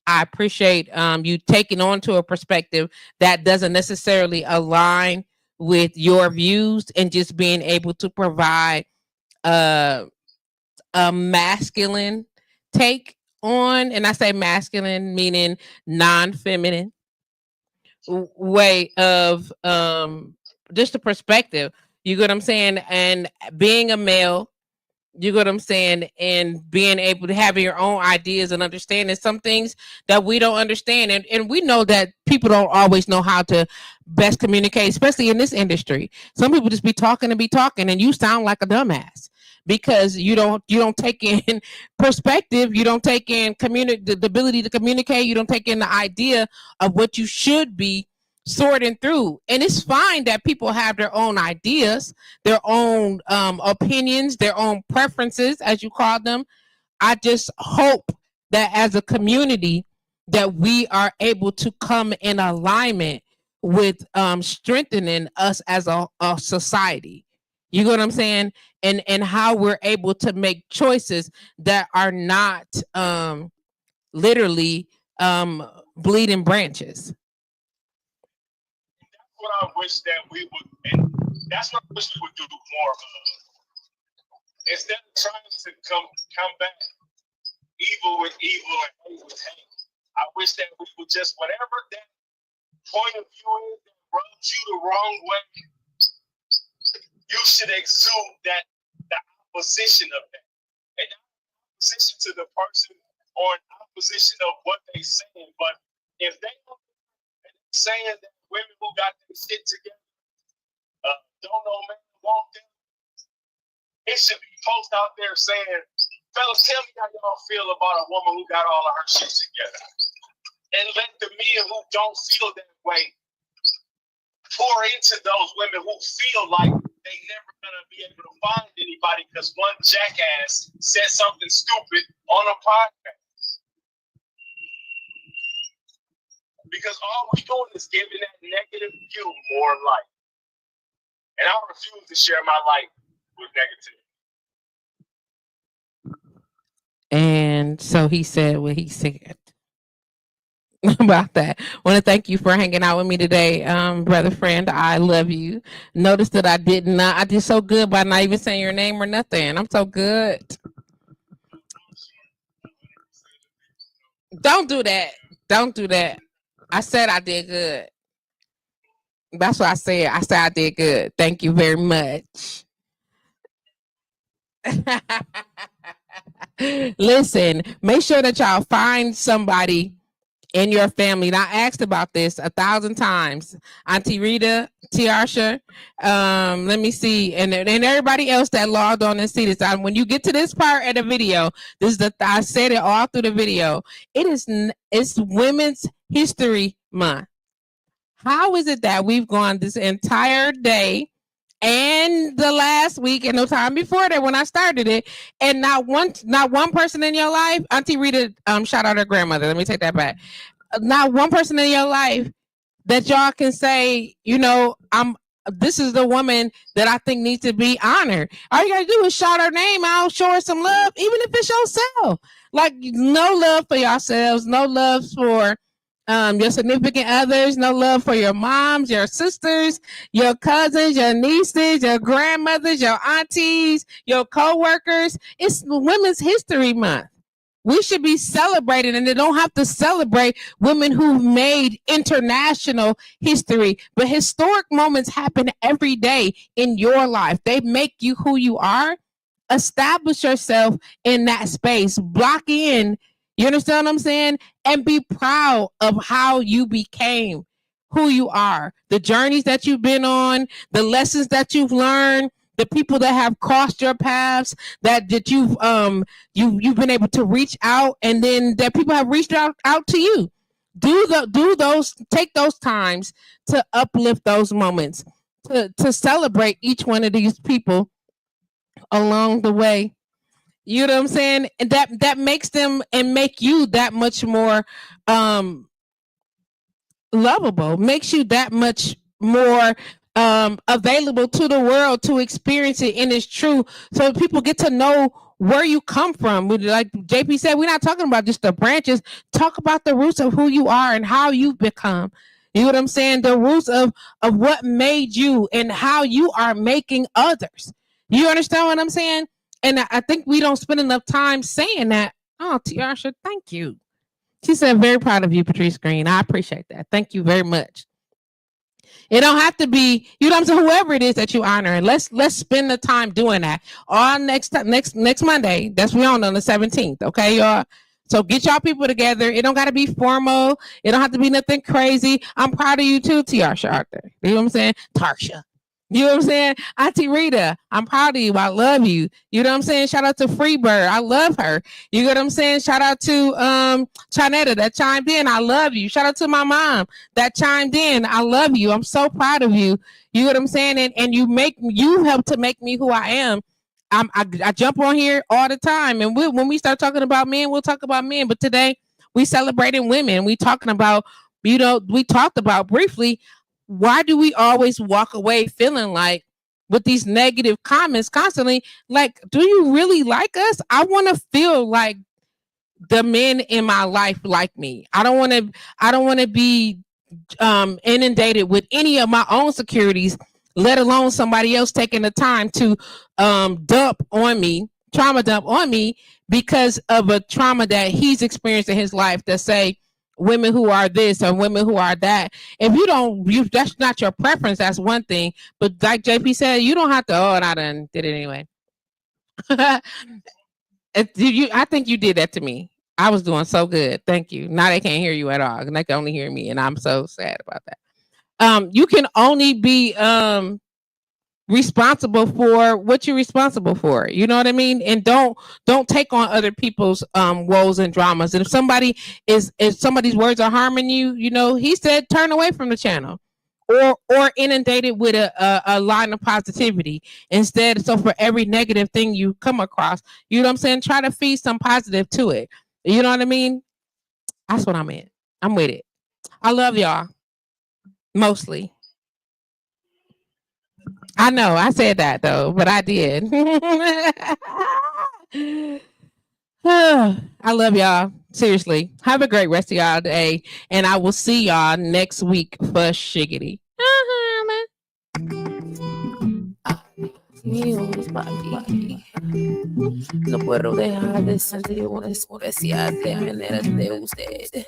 S1: I appreciate you taking on to a perspective that doesn't necessarily align with your views and just being able to provide a masculine take on, and I say masculine meaning non-feminine way of just a perspective. You get what I'm saying? And being a male, you get what I'm saying, and being able to have your own ideas and understanding some things that we don't understand. And we know that people don't always know how to best communicate, especially in this industry. Some people just be talking, and you sound like a dumbass because you don't take in perspective, you don't take in the ability to communicate, you don't take in the idea of what you should be sorting through. And it's fine that people have their own ideas, their own opinions, their own preferences, as you call them. I just hope that as a community that we are able to come in alignment with strengthening us as a society. You know what I'm saying? And how we're able to make choices that are not literally bleeding branches.
S2: That's what I wish that we would, and that's what I wish we would do more of. Instead of trying to come back evil with evil and hate with hate, I wish that we would just, whatever that point of view is that rubs you the wrong way, you should exude the opposition of that. And not opposition to the person or an opposition of what they saying, but if they don't saying that women who got their shit together don't know men want them, it should be posts out there saying, fellas, tell me how y'all feel about a woman who got all of her shit together. And let the men who don't feel that way pour into those women who feel like they never gonna be able to find anybody because one jackass said something stupid on a podcast. Because all we're doing is giving that negative view more light. And I refuse to share my light with negativity.
S1: And so he said what he said about that. I want to thank you for hanging out with me today, brother friend. I love you. Notice that I did so good by not even saying your name or nothing. I'm so good. Don't do that. Don't do that. I said I did good. That's what I said. I said I did good. Thank you very much. Listen, make sure that y'all find somebody in your family. And I asked about this 1,000 times. Auntie Rita, Tiarsha, let me see, and everybody else that logged on and see this. When you get to this part of the video, I said it all through the video. It's Women's History Month. How is it that we've gone this entire day and the last week and no time before that when I started it, and not one person in your life, Auntie Rita, shout out her grandmother. Let me take that back. Not one person in your life that y'all can say, this is the woman that I think needs to be honored. All you gotta do is shout her name out, show her some love, even if it's yourself. Like, no love for yourselves, no love for your significant others, no love for your moms, your sisters, your cousins, your nieces, your grandmothers, your aunties, your co-workers. It's Women's History Month. We should be celebrating, and they don't have to celebrate women who've made international history. But historic moments happen every day in your life. They make you who you are. Establish yourself in that space. Block in. You understand what I'm saying? And be proud of how you became who you are. The journeys that you've been on, the lessons that you've learned, the people that have crossed your paths, that you've been able to reach out, and then that people have reached out to you. Take those times to uplift those moments, to celebrate each one of these people along the way. You know what I'm saying? And that makes them and make you that much more lovable, makes you that much more available to the world to experience it in its true, so people get to know where you come from. Like JP said, we're not talking about just the branches. Talk about the roots of who you are and how you've become. You know what I'm saying? The roots of what made you and how you are making others. You understand what I'm saying? And I think we don't spend enough time saying that. Oh, Tiarsha, thank you. She said, very proud of you, Patrice Green. I appreciate that. Thank you very much. It don't have to be, you know what I'm saying, whoever it is that you honor. And let's spend the time doing that. On next Monday. That's we on the 17th. Okay, y'all. So get y'all people together. It don't gotta be formal. It don't have to be nothing crazy. I'm proud of you too, Tiarsha out there. You know what I'm saying? Tarsha. You know what I'm saying? Auntie Rita, I'm proud of you. I love you. You know what I'm saying? Shout out to Freebird. I love her. You know what I'm saying? Shout out to Chanetta that chimed in. I love you. Shout out to my mom that chimed in. I love you. I'm so proud of you. You know what I'm saying? And you help to make me who I am. I jump on here all the time. And when we start talking about men, we'll talk about men. But today we celebrating women. We talking about, we talked about briefly, why do we always walk away feeling like with these negative comments constantly? Like, do you really like us? I want to feel like the men in my life like me. I don't want to be inundated with any of my own securities, let alone somebody else taking the time to trauma dump on me because of a trauma that he's experienced in his life, that say women who are this or women who are that. If that's not your preference, that's one thing. But like JP said, you don't have to, and I done did it anyway. I think you did that to me. I was doing so good. Thank you. Now they can't hear you at all. And they can only hear me. And I'm so sad about that. You can only be responsible for what you're responsible for. You know what I mean? And don't take on other people's woes and dramas. And if somebody's words are harming you, he said turn away from the channel. Or inundated with a line of positivity instead. So for every negative thing you come across, you know what I'm saying, try to feed some positive to it. You know what I mean? That's what I meant. I'm with it. I love y'all. Mostly. I know I said that though, but I did. I love y'all. Seriously. Have a great rest of y'all day. And I will see y'all next week for Shiggity. No puedo dejar de sentir una especial de manera de usted.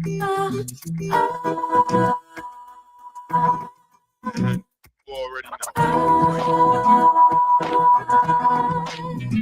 S2: You already know.